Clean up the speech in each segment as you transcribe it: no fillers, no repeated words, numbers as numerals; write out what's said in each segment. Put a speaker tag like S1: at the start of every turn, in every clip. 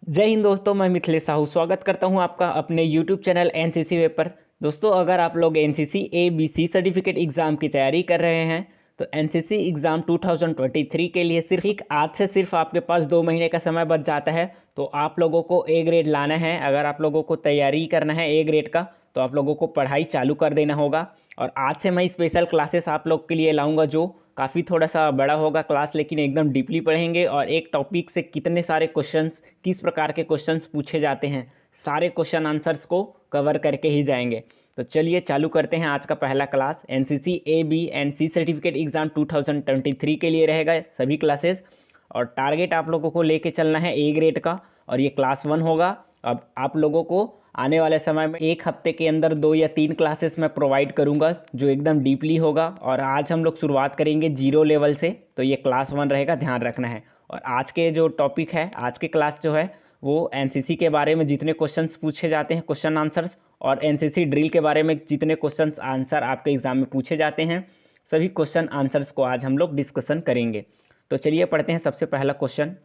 S1: जय हिंद दोस्तों, मैं मिथिलेश साहू स्वागत करता हूं आपका अपने YouTube चैनल एनसीसी वेब पर। दोस्तों, अगर आप लोग एनसीसी ABC सर्टिफिकेट एग्ज़ाम की तैयारी कर रहे हैं तो एनसीसी एग्ज़ाम 2023 के लिए सिर्फ आज से सिर्फ आपके पास 2 महीने का समय बच जाता है। तो आप लोगों को ए ग्रेड लाना है। अगर आप लोगों को तैयारी करना है ए ग्रेड का तो आप लोगों को पढ़ाई चालू कर देना होगा। और आज से मैं स्पेशल क्लासेस आप लोग के लिए लाऊंगा जो काफ़ी थोड़ा सा बड़ा होगा क्लास, लेकिन एकदम डीपली पढ़ेंगे और एक टॉपिक से कितने सारे क्वेश्चंस, किस प्रकार के क्वेश्चंस पूछे जाते हैं, सारे क्वेश्चन आंसर्स को कवर करके ही जाएंगे। तो चलिए चालू करते हैं आज का पहला class. NCC AB and C certificate exam 2023 के लिए रहेगा सभी क्लासेस। और टारगेट आप लोगों को लेके चलना है ए ग्रेड का, और ये क्लास 1 होगा। अब आप लोगों को आने वाले समय में एक हफ्ते के अंदर 2 या 3 क्लासेस मैं प्रोवाइड करूंगा जो एकदम डीपली होगा। और आज हम लोग शुरुआत करेंगे जीरो लेवल से, तो ये क्लास 1 रहेगा, ध्यान रखना है। और आज के जो टॉपिक है, आज के क्लास जो है वो एनसीसी के बारे में जितने क्वेश्चंस पूछे जाते हैं, क्वेश्चन आंसर्स, और एनसीसी ड्रिल के बारे में जितने क्वेश्चन आंसर आपके एग्जाम में पूछे जाते हैं, सभी क्वेश्चन आंसर्स को आज हम लोग डिस्कशन करेंगे। तो चलिए पढ़ते हैं सबसे पहला question.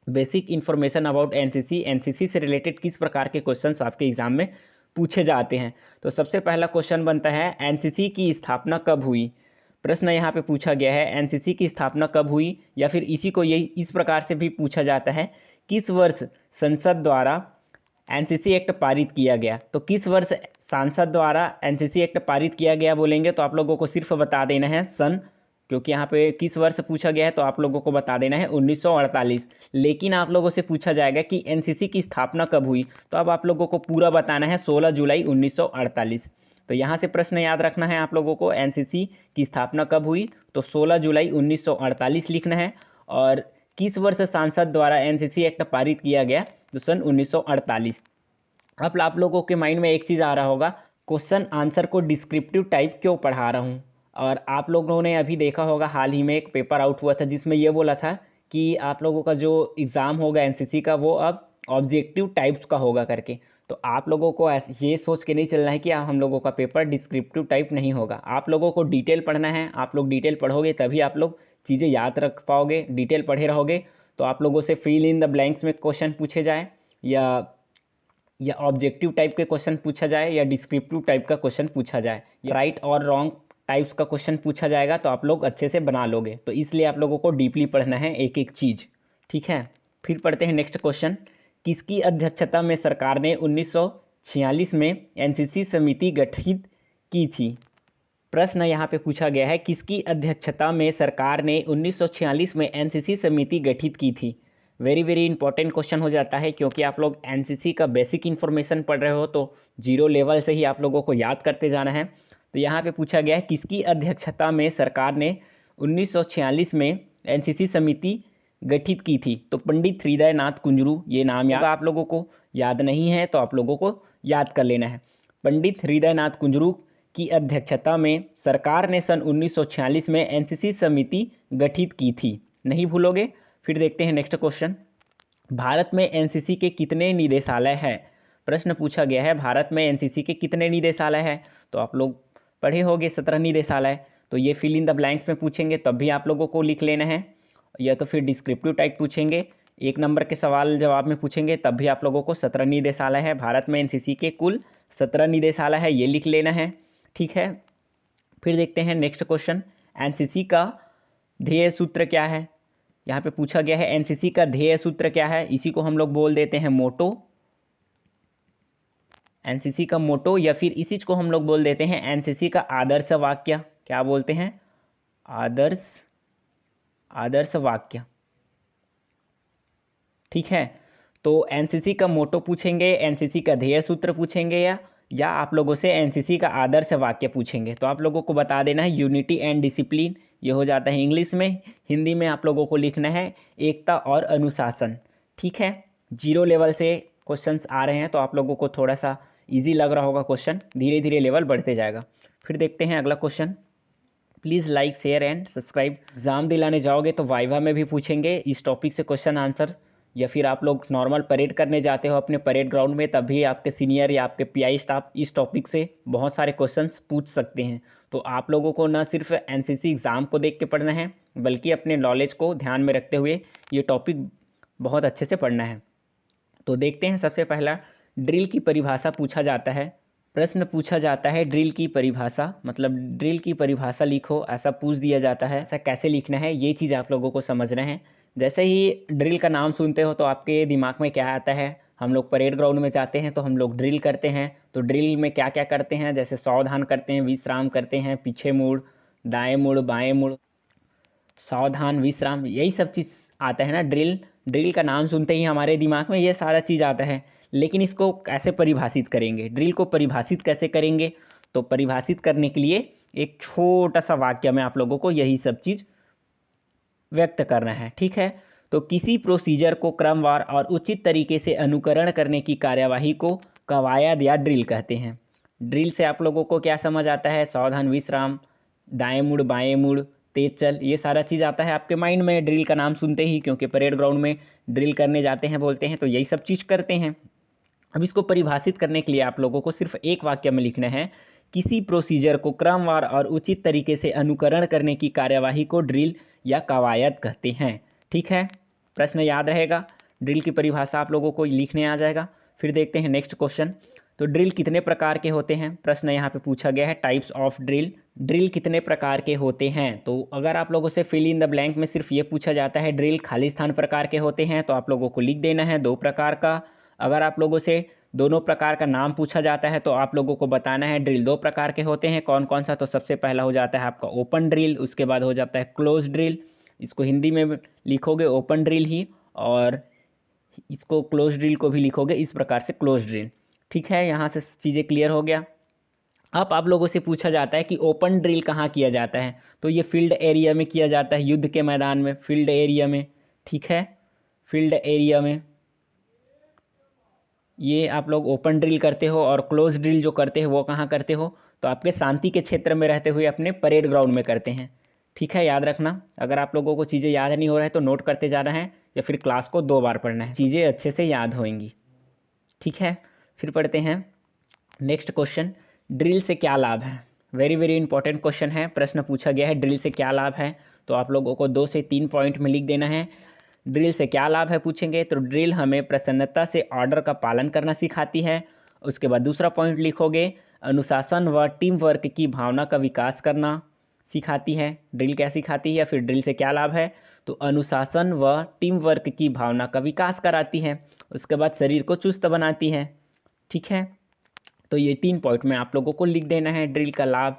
S1: Basic information about NCC. NCC से रिलेटेड किस प्रकार के क्वेश्चंस आपके एग्जाम में पूछे जाते हैं। तो सबसे पहला क्वेश्चन बनता है, एनसीसी की स्थापना कब हुई। प्रश्न यहाँ पे पूछा गया है, एनसीसी की स्थापना कब हुई, या फिर इसी को यही इस प्रकार से भी पूछा जाता है, किस वर्ष संसद द्वारा एनसीसी एक्ट पारित किया गया। तो किस वर्ष सांसद द्वारा एनसीसी एक्ट पारित किया गया बोलेंगे तो आप लोगों को सिर्फ बता देना है सन, क्योंकि यहाँ पे किस वर्ष पूछा गया है तो आप लोगों को बता देना है 1948। लेकिन आप लोगों से पूछा जाएगा कि एनसीसी की स्थापना कब हुई, तो अब आप लोगों को पूरा बताना है 16 जुलाई 1948। तो यहाँ से प्रश्न याद रखना है आप लोगों को, एनसीसी की स्थापना कब हुई, तो 16 जुलाई 1948 लिखना है। और किस वर्ष सांसद द्वारा एनसीसी एक्ट पारित किया गया, तो सन 1948। अब आप लोगों के माइंड में एक चीज़ आ रहा होगा, क्वेश्चन आंसर को डिस्क्रिप्टिव टाइप क्यों पढ़ा रहा हूँ। और आप लोगों ने अभी देखा होगा, हाल ही में एक पेपर आउट हुआ था जिसमें ये बोला था कि आप लोगों का जो एग्ज़ाम होगा एनसीसी का वो अब ऑब्जेक्टिव टाइप्स का होगा करके। तो आप लोगों को ये सोच के नहीं चलना है कि हम लोगों का पेपर डिस्क्रिप्टिव टाइप नहीं होगा। आप लोगों को डिटेल पढ़ना है। आप लोग डिटेल पढ़ोगे तभी आप लोग चीज़ें याद रख पाओगे। डिटेल पढ़े रहोगे तो आप लोगों से फिल इन द ब्लैंक्स में क्वेश्चन पूछे जाए, या ऑब्जेक्टिव टाइप के क्वेश्चन पूछा जाए, या डिस्क्रिप्टिव टाइप का क्वेश्चन पूछा जाए, या राइट और रॉन्ग टाइप्स का क्वेश्चन पूछा जाएगा, तो आप लोग अच्छे से बना लोगे। तो इसलिए आप लोगों को डीपली पढ़ना है एक एक चीज़, ठीक है। फिर पढ़ते हैं नेक्स्ट क्वेश्चन। किसकी अध्यक्षता में सरकार ने 1946 में एनसीसी समिति गठित की थी। प्रश्न यहाँ पे पूछा गया है, किसकी अध्यक्षता में सरकार ने 1946 में एनसीसी समिति गठित की थी। वेरी वेरी इंपॉर्टेंट क्वेश्चन हो जाता है, क्योंकि आप लोग एनसीसी का बेसिक इन्फॉर्मेशन पढ़ रहे हो तो जीरो लेवल से ही आप लोगों को याद करते जाना है। तो यहाँ पे पूछा गया है, किसकी अध्यक्षता में सरकार ने 1946 में एनसीसी समिति गठित की थी। तो पंडित हृदय नाथ कुंजरू, ये नाम याद आप लोगों को, याद नहीं है तो आप लोगों को याद कर लेना है। पंडित हृदय नाथ कुंजरू की अध्यक्षता में सरकार ने सन 1946 में एनसीसी समिति गठित की थी, नहीं भूलोगे। फिर देखते हैं नेक्स्ट क्वेश्चन। भारत में एनसीसी के कितने निदेशालय हैं। प्रश्न पूछा गया है, भारत में एनसीसी के कितने निदेशालय हैं। तो आप लोग पढ़े होंगे 17 निदेशालय। तो ये फिल इन द ब्लैंक्स में पूछेंगे तब भी आप लोगों को लिख लेना है, या तो फिर डिस्क्रिप्टिव टाइप पूछेंगे, 1 नंबर के सवाल जवाब में पूछेंगे तब भी आप लोगों को 17 निदेशालय है। भारत में एनसीसी के कुल 17 निदेशालय है, ये लिख लेना है, ठीक है। फिर देखते हैं नेक्स्ट क्वेश्चन। एनसीसी का ध्येय सूत्र क्या है। यहाँ पे पूछा गया है एनसीसी का ध्येय सूत्र क्या है। इसी को हम लोग बोल देते हैं मोटो, एनसीसी का मोटो, या फिर इसी को हम लोग बोल देते हैं एनसीसी का आदर्श वाक्य। क्या बोलते हैं, आदर्श वाक्य, ठीक है। तो एनसीसी का मोटो पूछेंगे, एनसीसी का ध्येय सूत्र पूछेंगे, या आप लोगों से एनसीसी का आदर्श वाक्य पूछेंगे तो आप लोगों को बता देना है यूनिटी एंड डिसिप्लिन, ये हो जाता है इंग्लिश में। हिंदी में आप लोगों को लिखना है एकता और अनुशासन, ठीक है। जीरो लेवल से क्वेश्चंस आ रहे हैं तो आप लोगों को थोड़ा सा इजी लग रहा होगा क्वेश्चन, धीरे धीरे लेवल बढ़ते जाएगा। फिर देखते हैं अगला question. Please like share and subscribe. Exam दिलाने जाओगे तो वाइवा में भी पूछेंगे इस टॉपिक से क्वेश्चन आंसर, या फिर आप लोग नॉर्मल परेड करने जाते हो अपने परेड ग्राउंड में तभी आपके सीनियर या आपके पीआई स्टाफ इस टॉपिक से बहुत सारे क्वेश्चंस पूछ सकते हैं। तो आप लोगों को न सिर्फ एनसीसी एग्ज़ाम को देख के पढ़ना है, बल्कि अपने नॉलेज को ध्यान में रखते हुए ये टॉपिक बहुत अच्छे से पढ़ना है। तो देखते हैं, सबसे पहला ड्रिल की परिभाषा पूछा जाता है। प्रश्न पूछा जाता है ड्रिल की परिभाषा, मतलब ड्रिल की परिभाषा लिखो, ऐसा पूछ दिया जाता है। ऐसा कैसे लिखना है ये चीज़ आप लोगों को समझना है। जैसे ही ड्रिल का नाम सुनते हो तो आपके दिमाग में क्या आता है? हम लोग परेड ग्राउंड में जाते हैं तो हम लोग ड्रिल करते हैं। तो ड्रिल में क्या क्या करते हैं? जैसे सावधान करते हैं, विश्राम करते हैं, पीछे मुड़, दाएं मुड़, बाएं मुड़, सावधान, विश्राम, यही सब चीज़ आता है ना। ड्रिल ड्रिल का नाम सुनते ही हमारे दिमाग में ये सारा चीज़ आता है। लेकिन इसको कैसे परिभाषित करेंगे? ड्रिल को परिभाषित कैसे करेंगे? तो परिभाषित करने के लिए एक छोटा सा वाक्य में आप लोगों को यही सब चीज़ व्यक्त करना है, ठीक है। तो किसी प्रोसीजर को क्रमवार और उचित तरीके से अनुकरण करने की कार्यवाही को कवायद या ड्रिल कहते हैं। ड्रिल से आप लोगों को क्या समझ आता है? सावधान, विश्राम, दाएं मुड़, बाएं मुड़, तेज चल, ये सारा चीज़ आता है आपके माइंड में ड्रिल का नाम सुनते ही, क्योंकि परेड ग्राउंड में ड्रिल करने जाते हैं, बोलते हैं, तो यही सब चीज़ करते हैं। अब इसको परिभाषित करने के लिए आप लोगों को सिर्फ एक वाक्य में लिखना है, किसी प्रोसीजर को क्रमवार और उचित तरीके से अनुकरण करने की कार्यवाही को ड्रिल या कवायद कहते हैं, ठीक है। प्रश्न याद रहेगा, ड्रिल की परिभाषा आप लोगों को लिखने आ जाएगा। फिर देखते हैं नेक्स्ट क्वेश्चन। तो ड्रिल कितने प्रकार के होते हैं? प्रश्न यहाँ पे पूछा गया है, टाइप्स ऑफ ड्रिल, ड्रिल कितने प्रकार के होते हैं? तो अगर आप लोगों से फिल इन द ब्लैंक में सिर्फ ये पूछा जाता है ड्रिल खालिस्तान प्रकार के होते हैं, तो आप लोगों को लिख देना है 2 प्रकार का। अगर आप लोगों से दोनों प्रकार का नाम पूछा जाता है तो आप लोगों को बताना है ड्रिल 2 प्रकार के होते हैं, कौन कौन सा? तो सबसे पहला हो जाता है आपका ओपन ड्रिल, उसके बाद हो जाता है क्लोज ड्रिल। इसको हिंदी में लिखोगे ओपन ड्रिल ही, और इसको क्लोज ड्रिल को भी लिखोगे इस प्रकार से, क्लोज ड्रिल, ठीक है। यहाँ से चीज़ें क्लियर हो गया। अब आप लोगों से पूछा जाता है कि ओपन ड्रिल कहाँ किया जाता है? तो ये फील्ड एरिया में किया जाता है, युद्ध के मैदान में, फील्ड एरिया में, ठीक है, फील्ड एरिया में ये आप लोग ओपन ड्रिल करते हो। और क्लोज ड्रिल जो करते हो वो कहाँ करते हो? तो आपके शांति के क्षेत्र में रहते हुए अपने परेड ग्राउंड में करते हैं, ठीक है। याद रखना, अगर आप लोगों को चीज़ें याद नहीं हो रहा है तो नोट करते जाना है, या फिर क्लास को 2 बार पढ़ना है, चीज़ें अच्छे से याद होंगी, ठीक है। फिर पढ़ते हैं नेक्स्ट क्वेश्चन, ड्रिल से क्या लाभ है? वेरी वेरी इंपॉर्टेंट क्वेश्चन है। प्रश्न पूछा गया है ड्रिल से क्या लाभ है, तो आप लोगों को 2 से 3 पॉइंट में लिख देना है। ड्रिल से क्या लाभ है पूछेंगे तो ड्रिल हमें प्रसन्नता से ऑर्डर का पालन करना सिखाती है। उसके बाद दूसरा पॉइंट लिखोगे, अनुशासन व टीम वर्क की भावना का विकास करना सिखाती है। ड्रिल क्या सिखाती है? फिर ड्रिल से क्या लाभ है? तो अनुशासन व टीम वर्क की भावना का विकास कराती है। उसके बाद शरीर को चुस्त बनाती है, ठीक है। तो ये 3 पॉइंट में आप लोगों को लिख देना है ड्रिल का लाभ।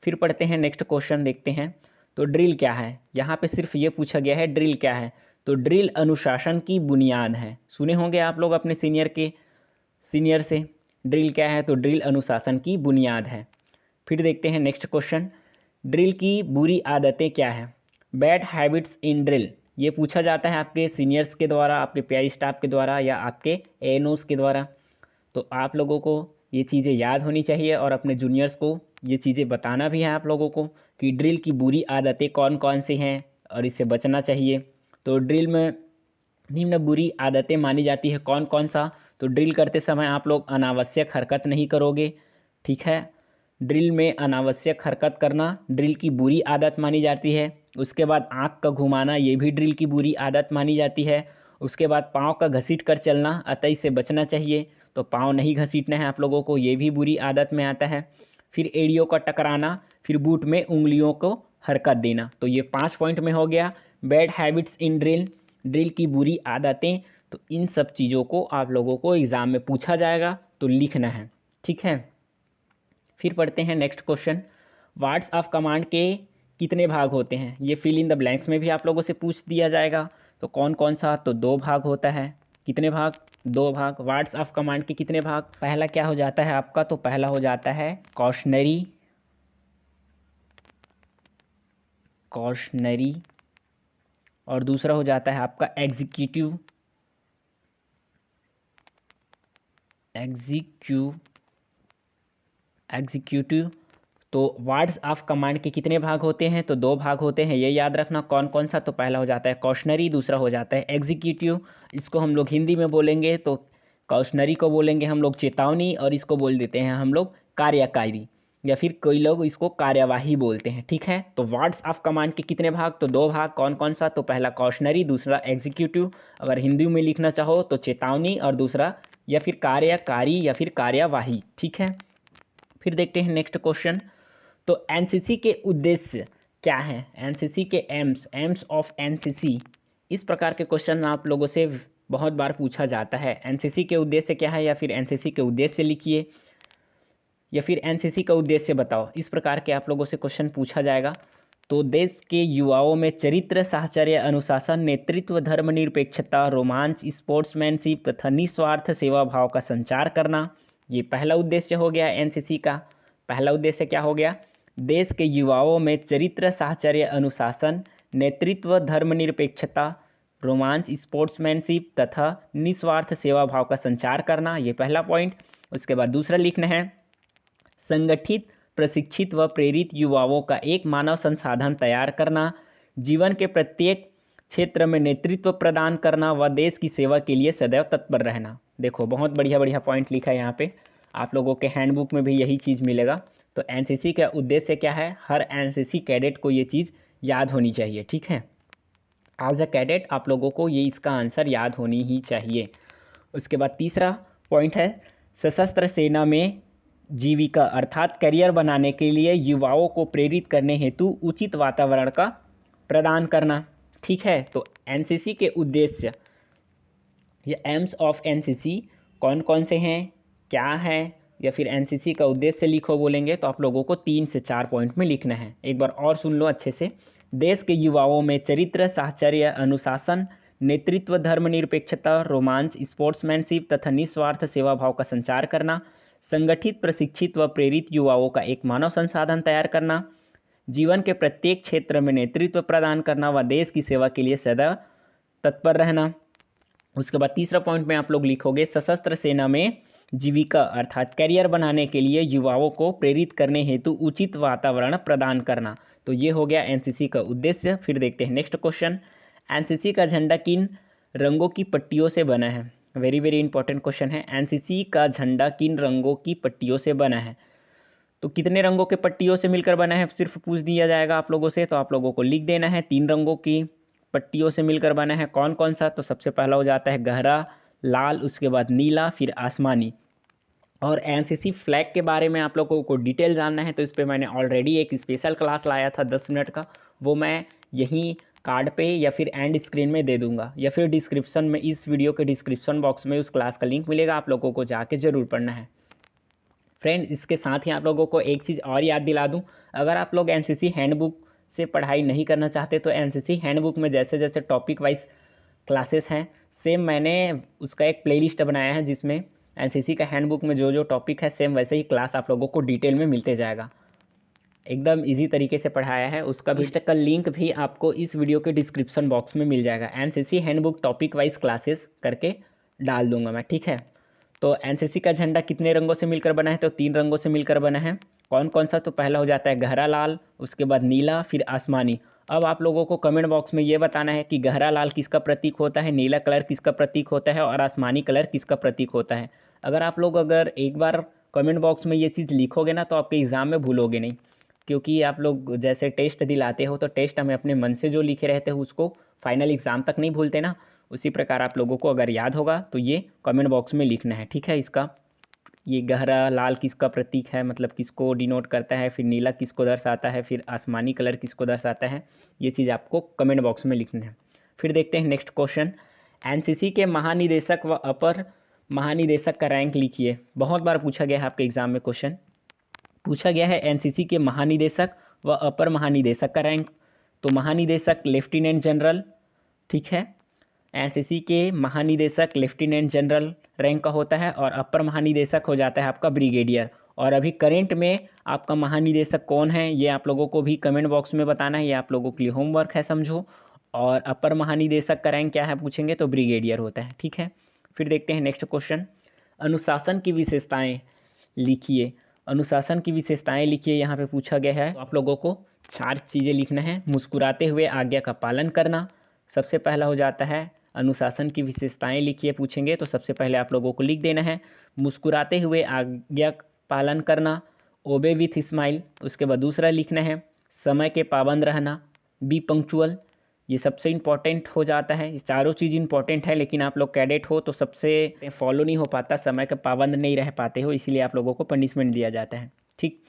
S1: फिर पढ़ते हैं नेक्स्ट क्वेश्चन, देखते हैं। तो ड्रिल क्या है? यहाँ पे सिर्फ ये पूछा गया है ड्रिल क्या है, तो ड्रिल अनुशासन की बुनियाद है। सुने होंगे आप लोग अपने सीनियर से, ड्रिल क्या है? तो ड्रिल अनुशासन की बुनियाद है। फिर देखते हैं नेक्स्ट क्वेश्चन, ड्रिल की बुरी आदतें क्या है? बैड हैबिट्स इन ड्रिल, ये पूछा जाता है आपके सीनियर्स के द्वारा, आपके प्यारी स्टाफ के द्वारा, या आपके एएनओस के द्वारा। तो आप लोगों को ये चीज़ें याद होनी चाहिए और अपने जूनियर्स को ये चीज़ें बताना भी है आप लोगों को कि ड्रिल की बुरी आदतें कौन कौन सी हैं और इससे बचना चाहिए। तो ड्रिल में निम्न बुरी आदतें मानी जाती है, कौन कौन सा? तो ड्रिल करते समय आप लोग अनावश्यक हरकत नहीं करोगे, ठीक है। ड्रिल में अनावश्यक हरकत करना ड्रिल की बुरी आदत मानी जाती है। उसके बाद आँख का घुमाना, ये भी ड्रिल की बुरी आदत मानी जाती है। उसके बाद पाँव का घसीट कर चलना, अतः इससे बचना चाहिए, तो पाँव नहीं घसीटना है आप लोगों को, ये भी बुरी आदत में आता है। फिर एड़ियों का टकराना, फिर बूट में उंगलियों को हरकत देना। तो ये 5 पॉइंट में हो गया bad habits in drill, drill की बुरी आदतें। तो इन सब चीज़ों को आप लोगों को एग्ज़ाम में पूछा जाएगा तो लिखना है, ठीक है। फिर पढ़ते हैं next question, words of command के कितने भाग होते हैं? ये फिल इन द ब्लैंक्स में भी आप लोगों से पूछ दिया जाएगा। तो कौन कौन सा? तो 2 भाग होता है। कितने भाग? 2 भाग। वार्ड्स ऑफ कमांड के कितने भाग? पहला क्या हो जाता है आपका? तो पहला हो जाता है कॉशनरी, और दूसरा हो जाता है आपका एग्जीक्यूटिव। तो वार्ड्स ऑफ कमांड के कितने भाग होते हैं? तो 2 भाग होते हैं, ये याद रखना। कौन कौन सा? तो पहला हो जाता है कॉशनरी, दूसरा हो जाता है एग्जीक्यूटिव। इसको हम लोग हिंदी में बोलेंगे तो कॉशनरी को बोलेंगे हम लोग चेतावनी, और इसको बोल देते हैं हम लोग कार्यकारी। या फिर कई लोग इसको कार्यवाही बोलते हैं। ठीक है, तो वर्ड्स ऑफ कमांड के कितने भाग, तो 2 भाग। कौन कौन सा, तो पहला कॉशनरी, दूसरा एग्जीक्यूटिव। अगर हिंदी में लिखना चाहो तो चेतावनी, और दूसरा या फिर कार्यकारी या फिर कार्यवाही। ठीक है, फिर देखते हैं नेक्स्ट क्वेश्चन। तो एनसीसी के उद्देश्य क्या है, एनसीसी के एम्स ऑफ एनसीसी, इस प्रकार के क्वेश्चन आप लोगों से बहुत बार पूछा जाता है। एनसीसी के उद्देश्य क्या है, या फिर एनसीसी के उद्देश्य लिखिए, या फिर एनसीसी का उद्देश्य बताओ, इस प्रकार के आप लोगों से क्वेश्चन पूछा जाएगा। तो देश के युवाओं में चरित्र, साहचर्य, अनुशासन, नेतृत्व, धर्मनिरपेक्षता, रोमांच, स्पोर्ट्समैनशिप तथा निस्वार्थ सेवा भाव का संचार करना, ये पहला उद्देश्य हो गया एनसीसी का। पहला उद्देश्य क्या हो गया, देश के युवाओं में चरित्र, साहचर्य, अनुशासन, नेतृत्व, धर्मनिरपेक्षता, रोमांच, स्पोर्ट्समैनशिप तथा निस्वार्थ सेवा भाव का संचार करना, ये पहला पॉइंट। उसके बाद दूसरा लिखना है, संगठित, प्रशिक्षित व प्रेरित युवाओं का एक मानव संसाधन तैयार करना, जीवन के प्रत्येक क्षेत्र में नेतृत्व प्रदान करना व देश की सेवा के लिए सदैव तत्पर रहना। देखो बहुत बढ़िया बढ़िया पॉइंट लिखा है यहाँ पे, आप लोगों के हैंडबुक में भी यही चीज़ मिलेगा। तो एनसीसी का उद्देश्य क्या है, हर एनसीसी कैडेट को ये चीज़ याद होनी चाहिए। ठीक है, एज अ कैडेट आप लोगों को ये इसका आंसर याद होनी ही चाहिए। उसके बाद तीसरा पॉइंट है, सशस्त्र सेना में जीविका अर्थात करियर बनाने के लिए युवाओं को प्रेरित करने हेतु उचित वातावरण का प्रदान करना। ठीक है, तो एनसीसी के उद्देश्य, ये एम्स ऑफ एनसीसी कौन कौन से हैं, क्या है, या फिर एनसीसी का उद्देश्य लिखो बोलेंगे तो आप लोगों को 3 से 4 पॉइंट में लिखना है। एक बार और सुन लो अच्छे से। देश के युवाओं में चरित्र, साहचर्य, अनुशासन, नेतृत्व, धर्मनिरपेक्षता, रोमांच, स्पोर्ट्समैनशिप तथा निस्वार्थ सेवा भाव का संचार करना, संगठित, प्रशिक्षित व प्रेरित युवाओं का एक मानव संसाधन तैयार करना, जीवन के प्रत्येक क्षेत्र में नेतृत्व प्रदान करना व देश की सेवा के लिए सदा तत्पर रहना। उसके बाद तीसरा पॉइंट में आप लोग लिखोगे, सशस्त्र सेना में जीविका अर्थात करियर बनाने के लिए युवाओं को प्रेरित करने हेतु उचित वातावरण प्रदान करना। तो ये हो गया एनसीसी का उद्देश्य। फिर देखते हैं नेक्स्ट क्वेश्चन, एनसीसी का झंडा किन रंगों की पट्टियों से बना है। वेरी वेरी इंपॉर्टेंट क्वेश्चन है, एनसीसी का झंडा किन रंगों की पट्टियों से बना है। तो कितने रंगों के पट्टियों से मिलकर बना है, सिर्फ पूछ दिया जाएगा आप लोगों से, तो आप लोगों को लिख देना है 3 रंगों की पट्टियों से मिलकर बना है। कौन कौन सा, तो सबसे पहला हो जाता है गहरा लाल, उसके बाद नीला, फिर आसमानी। और एनसीसी फ्लैग के बारे में आप लोगों को डिटेल जानना है तो इस पर मैंने ऑलरेडी एक स्पेशल क्लास लाया था 10 मिनट का, वो मैं यहीं कार्ड पे या फिर एंड स्क्रीन में दे दूंगा, या फिर डिस्क्रिप्शन में, इस वीडियो के डिस्क्रिप्शन बॉक्स में उस क्लास का लिंक मिलेगा, आप लोगों को जाके ज़रूर पढ़ना है। फ्रेंड, इसके साथ ही आप लोगों को एक चीज़ और याद दिला दूं, अगर आप लोग एनसीसी हैंडबुक से पढ़ाई नहीं करना चाहते तो एनसीसी हैंडबुक में जैसे जैसे टॉपिक वाइज क्लासेस हैं, सेम मैंने उसका एक प्लेलिस्ट बनाया है जिसमें एनसीसी का हैंडबुक में जो जो टॉपिक है सेम वैसे ही क्लास आप लोगों को डिटेल में मिलते जाएगा। एकदम इजी तरीके से पढ़ाया है, उसका भी का लिंक भी आपको इस वीडियो के डिस्क्रिप्शन बॉक्स में मिल जाएगा। NCC handbook topic wise classes करके डाल दूंगा मैं। ठीक है, तो एनसीसी का झंडा कितने रंगों से मिलकर बना है, तो 3 रंगों से मिलकर बना है। कौन कौन सा, तो पहला हो जाता है गहरा लाल, उसके बाद नीला, फिर आसमानी। अब आप लोगों को कमेंट बॉक्स में ये बताना है कि गहरा लाल किसका प्रतीक होता है, नीला कलर किसका प्रतीक होता है और आसमानी कलर किसका प्रतीक होता है। अगर आप लोग अगर एक बार कमेंट बॉक्स में ये चीज़ लिखोगे ना तो आपके एग्ज़ाम में भूलोगे नहीं, क्योंकि आप लोग जैसे टेस्ट दिलाते हो तो टेस्ट हमें अपने मन से जो लिखे रहते हो उसको फाइनल एग्ज़ाम तक नहीं भूलते ना, उसी प्रकार आप लोगों को अगर याद होगा तो ये कमेंट बॉक्स में लिखना है। ठीक है, इसका ये गहरा लाल किसका प्रतीक है, मतलब किसको डिनोट करता है, फिर नीला किसको दर्शाता है, फिर आसमानी कलर किसको दर्शाता है, ये चीज़ आपको कमेंट बॉक्स में लिखना है। फिर देखते हैं नेक्स्ट क्वेश्चन, एनसीसी के महानिदेशक व अपर महानिदेशक का रैंक लिखिए। बहुत बार पूछा गया है आपके एग्जाम में क्वेश्चन, पूछा गया है एनसीसी के महानिदेशक व अपर महानिदेशक का रैंक। तो महानिदेशक लेफ्टिनेंट जनरल, ठीक है, एनसीसी के महानिदेशक लेफ्टिनेंट जनरल रैंक का होता है और अपर महानिदेशक हो जाता है आपका ब्रिगेडियर। और अभी करेंट में आपका महानिदेशक कौन है ये आप लोगों को भी कमेंट बॉक्स में बताना है, ये आप लोगों के लिए होमवर्क है समझो। और अपर महानिदेशक का रैंक क्या है पूछेंगे तो ब्रिगेडियर होता है। ठीक है, फिर देखते हैं नेक्स्ट क्वेश्चन, अनुशासन की विशेषताएं लिखिए। अनुशासन की विशेषताएं लिखिए, यहाँ पे पूछा गया है। तो आप लोगों को 4 चीज़ें लिखना है। मुस्कुराते हुए आज्ञा का पालन करना सबसे पहला हो जाता है। अनुशासन की विशेषताएं लिखिए पूछेंगे तो सबसे पहले आप लोगों को लिख देना है मुस्कुराते हुए आज्ञा पालन करना। ओबे विथ स्माइल। उसके बाद दूसरा लिखना है समय के पाबंद रहना, बी पंक्चुअल। ये सबसे इम्पॉर्टेंट हो जाता है, ये चारों चीज़ इम्पॉर्टेंट है, लेकिन आप लोग कैडेट हो तो सबसे फॉलो नहीं हो पाता, समय के पाबंद नहीं रह पाते हो, इसीलिए आप लोगों को पनिशमेंट दिया जाता है। ठीक,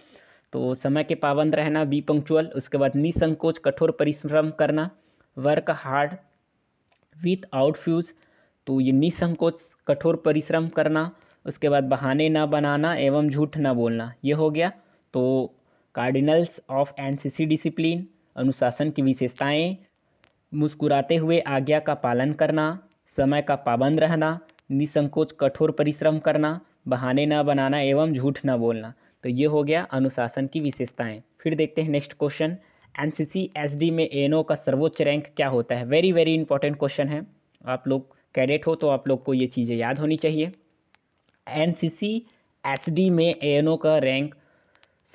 S1: तो समय के पाबंद रहना, बी पंक्चुअल। उसके बाद निसंकोच कठोर परिश्रम करना, work hard with out fuse. तो ये निसंकोच कठोर परिश्रम करना। उसके बाद बहाने ना बनाना एवं झूठ ना बोलना, ये हो गया। तो कार्डिनल्स ऑफ एनसीसी डिसिप्लिन, अनुशासन की विशेषताएं, मुस्कुराते हुए आज्ञा का पालन करना, समय का पाबंद रहना, निसंकोच कठोर परिश्रम करना, बहाने ना बनाना एवं झूठ ना बोलना। तो ये हो गया अनुशासन की विशेषताएं। फिर देखते हैं नेक्स्ट क्वेश्चन, एनसीसी एसडी में एएनओ का सर्वोच्च रैंक क्या होता है। वेरी वेरी इंपॉर्टेंट क्वेश्चन है, आप लोग कैडेट हो तो आप लोग को ये चीज़ें याद होनी चाहिए। एनसीसी एसडी में एएनओ का रैंक,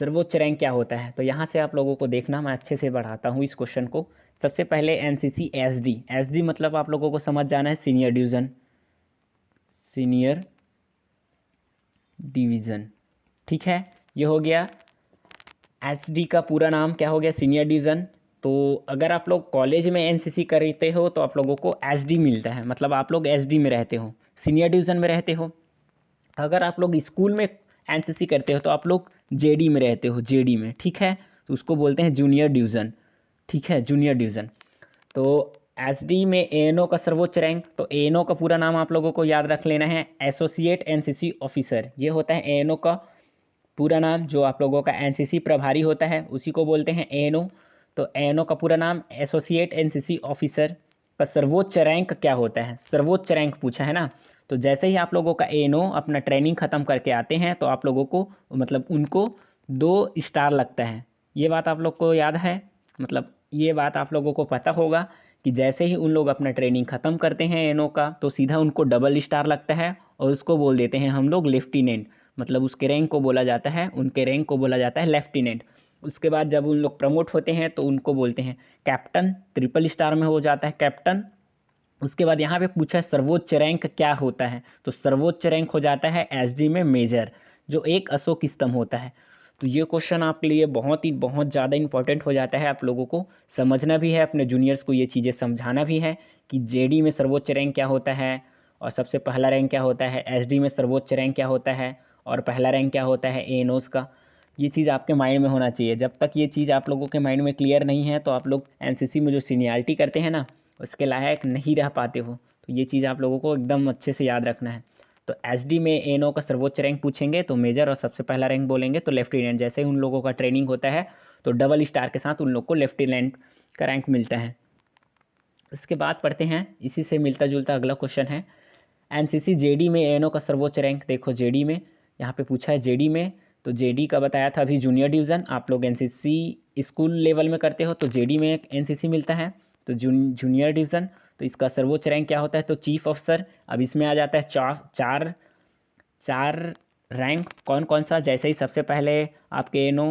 S1: सर्वोच्च रैंक क्या होता है, तो यहाँ से आप लोगों को देखना, मैं अच्छे से बढ़ाता हूँ इस क्वेश्चन को। सबसे पहले एनसीसी एसडी, एसडी मतलब आप लोगों को समझ जाना है सीनियर डिवीज़न, सीनियर डिवीज़न। ठीक है, ये हो गया। एसडी का पूरा नाम क्या हो गया, सीनियर डिवीज़न। तो अगर आप लोग कॉलेज में एनसीसी करते हो तो आप लोगों को एसडी मिलता है, मतलब आप लोग एसडी में रहते हो, सीनियर डिवीज़न में रहते हो। अगर आप लोग स्कूल में एनसीसी करते हो तो आप लोग जेडी में रहते हो, जेडी में। ठीक है, तो उसको बोलते हैं जूनियर डिवीज़न। ठीक है, जूनियर डिवीज़न। तो एसडी में एएनओ का सर्वोच्च रैंक, तो एएनओ का पूरा नाम आप लोगों को याद रख लेना है, एसोसिएट एनसीसी ऑफिसर। ये होता है एएनओ का पूरा नाम। जो आप लोगों का एनसीसी प्रभारी होता है उसी को बोलते हैं एएनओ। तो एएनओ का पूरा नाम एसोसिएट एनसीसी ऑफिसर। का सर्वोच्च रैंक क्या होता है, सर्वोच्च रैंक पूछा है ना। तो जैसे ही आप लोगों का एएनओ अपना ट्रेनिंग ख़त्म करके आते हैं तो आप लोगों को, मतलब उनको 2 स्टार लगता है। ये बात आप लोग को याद है, मतलब ये बात आप लोगों को पता होगा कि जैसे ही उन लोग अपना ट्रेनिंग ख़त्म करते हैं एएनओ का तो सीधा उनको डबल स्टार लगता है और उसको बोल देते हैं हम लोग लेफ्टिनेंट। मतलब उसके रैंक को बोला जाता है, उनके रैंक को बोला जाता है लेफ्टिनेंट। उसके बाद जब उन लोग प्रमोट होते हैं तो उनको बोलते हैं कैप्टन, ट्रिपल स्टार में हो जाता है कैप्टन। उसके बाद यहाँ पे पूछा है सर्वोच्च रैंक क्या होता है, तो सर्वोच्च रैंक हो जाता है एसडी में मेजर, जो एक अशोक स्तंभ होता है। तो ये क्वेश्चन आपके लिए बहुत ज़्यादा इंपॉर्टेंट हो जाता है, आप लोगों को समझना भी है, अपने जूनियर्स को ये चीज़ें समझाना भी है कि जेडी में सर्वोच्च रैंक क्या होता है और सबसे पहला रैंक क्या होता है, एसडी में सर्वोच्च रैंक क्या होता है और पहला रैंक क्या होता है एएनओस का। ये चीज़ आपके माइंड में होना चाहिए। जब तक ये चीज़ आप लोगों के माइंड में क्लियर नहीं है तो आप लोग एनसीसी में जो सीनियरिटी करते हैं ना उसके लायक नहीं रह पाते हो। तो ये चीज़ आप लोगों को एकदम अच्छे से याद रखना है। तो एसडी में एएनओ का सर्वोच्च रैंक पूछेंगे तो मेजर, और सबसे पहला रैंक बोलेंगे तो लेफ्टिनेंट। जैसे ही उन लोगों का ट्रेनिंग होता है तो डबल स्टार के साथ उन लोग को लेफ्टिनेंट का रैंक मिलता है। उसके बाद पढ़ते हैं, इसी से मिलता जुलता अगला क्वेश्चन है, एनसीसी जेडी में एएनओ का सर्वोच्च रैंक। देखो जेडी में, यहाँ पे पूछा है जेडी में, तो जेडी का बताया था अभी जूनियर डिवीज़न। आप लोग एनसीसी स्कूल लेवल में करते हो तो जेडी में एनसीसी मिलता है, तो जूनियर डिवीज़न। तो इसका सर्वोच्च रैंक क्या होता है, तो चीफ अफसर। अब इसमें आ जाता है चार चार रैंक, कौन कौन सा। जैसे ही सबसे पहले आपके एनो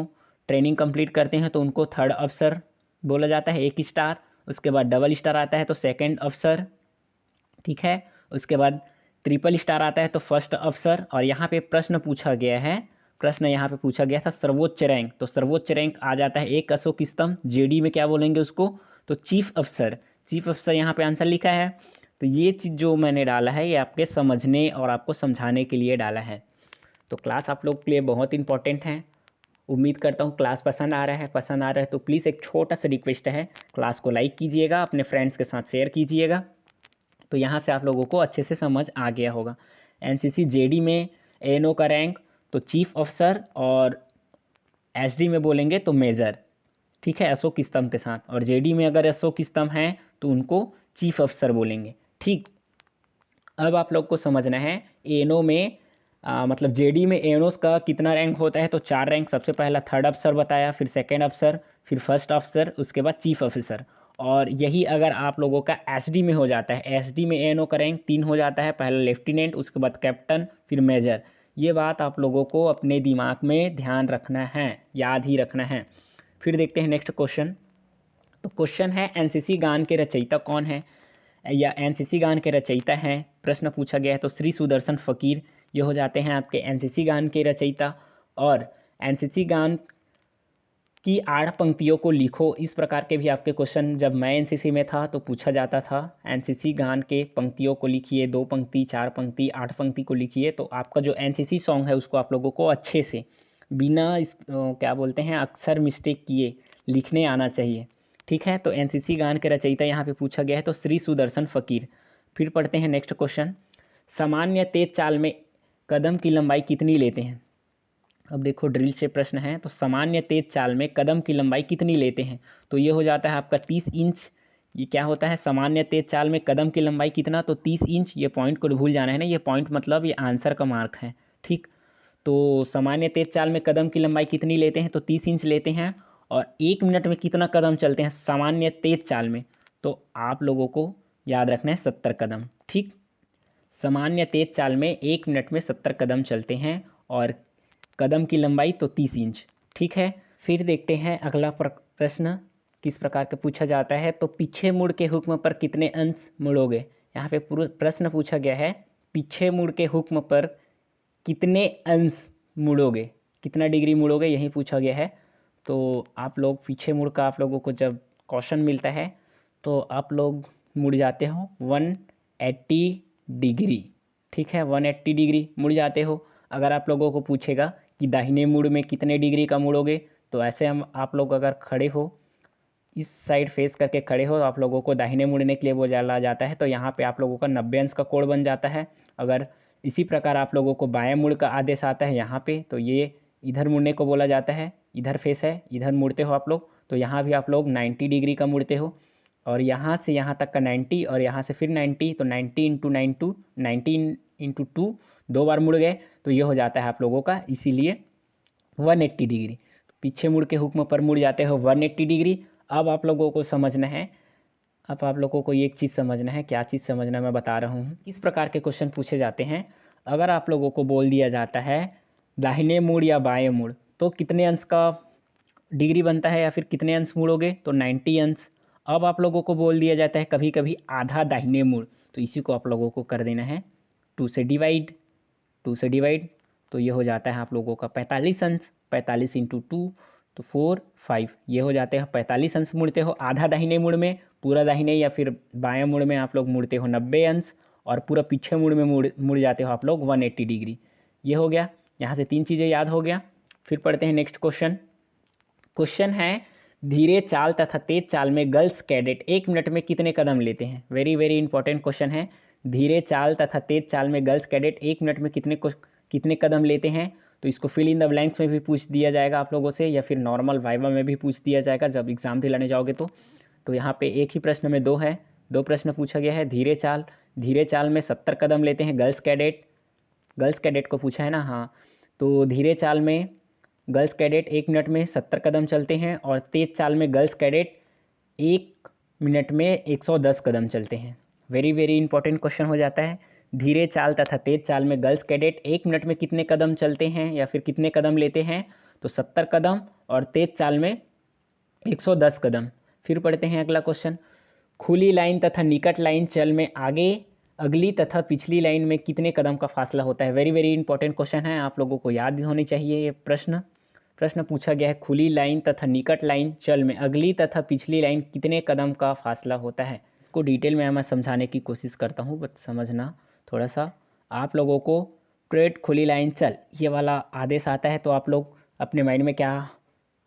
S1: ट्रेनिंग कंप्लीट करते हैं तो उनको थर्ड अफसर बोला जाता है, 1 स्टार। उसके बाद डबल स्टार आता है तो सेकंड अफसर। ठीक है, उसके बाद ट्रिपल स्टार आता है तो फर्स्ट अफसर। और यहाँ पे प्रश्न पूछा गया है, प्रश्न यहाँ पे पूछा गया था सर्वोच्च रैंक, तो सर्वोच्च रैंक आ जाता है एक अशोक स्तंभ। जेडी में क्या बोलेंगे उसको, तो चीफ अफसर। चीफ अफसर यहाँ पे आंसर लिखा है। तो ये चीज़ जो मैंने डाला है ये आपके समझने और आपको समझाने के लिए डाला है। तो क्लास आप लोग के लिए बहुत इंपॉर्टेंट है। उम्मीद करता हूँ क्लास पसंद आ रहा है, पसंद आ रहा है तो प्लीज़ एक छोटा सा रिक्वेस्ट है, क्लास को लाइक कीजिएगा, अपने फ्रेंड्स के साथ शेयर कीजिएगा। तो यहाँ से आप लोगों को अच्छे से समझ आ गया होगा। एनसीसी जेडी में एएनओ का रैंक तो चीफ अफसर, और एसडी में बोलेंगे तो मेजर। ठीक है, अशोक स्तंभ के साथ। और जेडी में अगर अशोक स्तंभ हैं तो उनको चीफ अफसर बोलेंगे। ठीक, अब आप लोग को समझना है एएनओ में मतलब जेडी में एएनओ का कितना रैंक होता है, तो 4 रैंक। सबसे पहला थर्ड अफसर बताया, फिर सेकेंड अफसर, फिर फर्स्ट अफसर, उसके बाद चीफ ऑफिसर। और यही अगर आप लोगों का एसडी में हो जाता है, एसडी में एएनओ का रैंक 3 हो जाता है, पहला लेफ्टिनेंट, उसके बाद कैप्टन, फिर मेजर। ये बात आप लोगों को अपने दिमाग में ध्यान रखना है, याद ही रखना है। फिर देखते हैं नेक्स्ट क्वेश्चन। तो क्वेश्चन है एनसीसी गान के रचयिता कौन है, या एनसीसी गान के रचयिता हैं, प्रश्न पूछा गया है तो श्री सुदर्शन फकीर, ये हो जाते हैं आपके एनसीसी गान के रचयिता। और एनसीसी गान की 8 पंक्तियों को लिखो। इस प्रकार के भी आपके क्वेश्चन जब मैं एनसीसी में था तो पूछा जाता था। एनसीसी गान के पंक्तियों को लिखिए, 2 पंक्ति, 4 पंक्ति, 8 पंक्ति को लिखिए। तो आपका जो एनसीसी सॉन्ग है उसको आप लोगों को अच्छे से बिना क्या बोलते हैं अक्षर मिस्टेक किए लिखने आना चाहिए। ठीक है, तो एनसीसी गान के रचयिता यहाँ पे पूछा गया है तो श्री सुदर्शन फकीर। फिर पढ़ते हैं नेक्स्ट क्वेश्चन। सामान्य तेज चाल में कदम की लंबाई कितनी लेते हैं? अब देखो ड्रिल से प्रश्न है, तो सामान्य तेज चाल में कदम की लंबाई कितनी लेते हैं? तो ये हो जाता है आपका 30 इंच। ये क्या होता है, सामान्य तेज चाल में कदम की लंबाई कितना, तो 30 इंच। ये पॉइंट को भूल जाना है ना, ये पॉइंट मतलब ये आंसर का मार्क है। ठीक, तो सामान्य तेज चाल में कदम की लंबाई कितनी लेते हैं, तो 30 इंच लेते हैं। और 1 मिनट में कितना कदम चलते हैं सामान्य तेज चाल में, तो आप लोगों को याद रखना है 70 कदम। ठीक, सामान्य तेज चाल में 1 मिनट में 70 कदम चलते हैं और कदम की लंबाई तो 30 इंच। ठीक है, फिर देखते हैं अगला प्रश्न किस प्रकार का पूछा जाता है। तो पीछे मुड़ के हुक्म पर कितने अंश मुड़ोगे? यहाँ पे पूरा प्रश्न पूछा गया है, पीछे मुड़ के हुक्म पर कितने अंश मुड़ोगे, कितना डिग्री मुड़ोगे, यही पूछा गया है। तो आप लोग पीछे मुड़ का आप लोगों को जब क्वेश्चन मिलता है तो आप लोग मुड़ जाते हो 180 डिग्री। ठीक है, 180 डिग्री मुड़ जाते हो। अगर आप लोगों को पूछेगा कि दाहिने मुड़ में कितने डिग्री का मुड़ोगे, तो ऐसे हम आप लोग अगर खड़े हो, इस साइड फेस करके खड़े हो, तो आप लोगों को दाहिने मुड़ने के लिए बोला जाता है। तो यहाँ पे आप लोगों का 90 अंश का कोण बन जाता है। अगर इसी प्रकार आप लोगों को बाएं मुड़ का आदेश आता है यहाँ पे, तो ये इधर मुड़ने को बोला जाता है। इधर फेस है, इधर मुड़ते हो आप लोग, तो यहाँ भी आप लोग 90 डिग्री का मुड़ते हो। और यहाँ से यहाँ तक का 90 और यहाँ से फिर 90, तो 90 इंटू 90 2 2 बार मुड़ गए, तो ये हो जाता है आप लोगों का इसीलिए 180 डिग्री। तो पीछे मुड़ के हुक्म पर मुड़ जाते हो 180 डिग्री। अब आप लोगों को समझना है, अब आप लोगों को एक चीज़ समझना है। क्या चीज़ समझना, मैं बता रहा हूँ। किस प्रकार के क्वेश्चन पूछे जाते हैं। अगर आप लोगों को बोल दिया जाता है दाहिने मुड़ या बाएं मुड़, तो कितने अंश का डिग्री बनता है या फिर कितने अंश मुड़ोगे, तो 90 अंश। अब आप लोगों को बोल दिया जाता है कभी कभी आधा दाहिने मुड़, तो इसी को आप लोगों को कर देना है 2 से डिवाइड, 2 से डिवाइड, तो ये हो जाता है आप लोगों का 45 अंश। 45 इंटू 2 तो 4 5, ये हो जाते हैं 45 अंश मुड़ते हो आधा दाहिने मुड़ में। पूरा दाहिने या फिर बाएं मुड़ में आप लोग मुड़ते हो 90 अंश, और पूरा पीछे मुड़ में मुड़ जाते हो आप लोग 180 डिग्री। ये हो गया, यहाँ से 3 चीज़ें याद हो गया। फिर पढ़ते हैं नेक्स्ट क्वेश्चन। क्वेश्चन है धीरे चाल तथा तेज चाल में गर्ल्स कैडेट 1 मिनट में कितने कदम लेते हैं? वेरी वेरी इंपॉर्टेंट क्वेश्चन है। धीरे चाल तथा तेज चाल में गर्ल्स कैडेट 1 मिनट में कितने कदम लेते हैं? तो इसको फिल इन द ब्लैंक्स में भी पूछ दिया जाएगा आप लोगों से, या फिर नॉर्मल वाइवा में भी पूछ दिया जाएगा जब एग्जाम दिलाने जाओगे तो यहाँ पे एक ही प्रश्न में 2 है, 2 प्रश्न पूछा गया है। धीरे चाल में 70 कदम लेते हैं गर्ल्स कैडेट को पूछा है ना, हाँ। तो धीरे चाल में गर्ल्स कैडेट 1 मिनट में 70 कदम चलते हैं, और तेज चाल में गर्ल्स कैडेट 1 मिनट में 110 कदम चलते हैं। वेरी वेरी इंपॉर्टेंट क्वेश्चन हो जाता है। धीरे चाल तथा तेज चाल में गर्ल्स कैडेट 1 मिनट में कितने कदम चलते हैं या फिर कितने कदम लेते हैं, तो 70 कदम, और तेज चाल में 110 कदम। फिर पढ़ते हैं अगला क्वेश्चन। खुली लाइन तथा निकट लाइन चल में आगे अगली तथा पिछली लाइन में कितने कदम का फासला होता है? वेरी वेरी इंपॉर्टेंट क्वेश्चन है, आप लोगों को याद भी होनी चाहिए। ये प्रश्न पूछा गया है खुली लाइन तथा निकट लाइन चल में अगली तथा पिछली लाइन कितने कदम का फासला होता है। इसको डिटेल में मैं समझाने की कोशिश करता हूँ, बट समझना थोड़ा सा। आप लोगों को क्रेट खुली लाइन चल ये वाला आदेश आता है, तो आप लोग अपने माइंड में क्या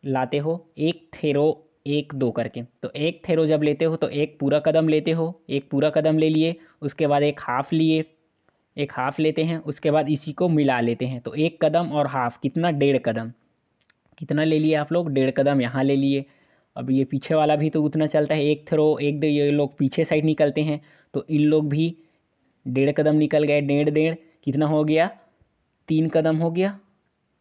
S1: लाते हो, एक थेरो 1 2 करके। तो एक थेरो जब लेते हो तो एक पूरा कदम लेते हो, एक पूरा कदम ले लिए, उसके बाद एक हाफ लिए, एक हाफ लेते हैं, उसके बाद इसी को मिला लेते हैं। तो एक कदम और हाफ कितना, 1.5 कदम। कितना ले लिए आप लोग, 1.5 कदम यहाँ ले लिए। अब ये पीछे वाला भी तो उतना चलता है, एक थ्रो 1 2, ये लोग पीछे साइड निकलते हैं, तो इन लोग भी 1.5 कदम निकल गए। 1.5 कितना हो गया, 3 कदम हो गया,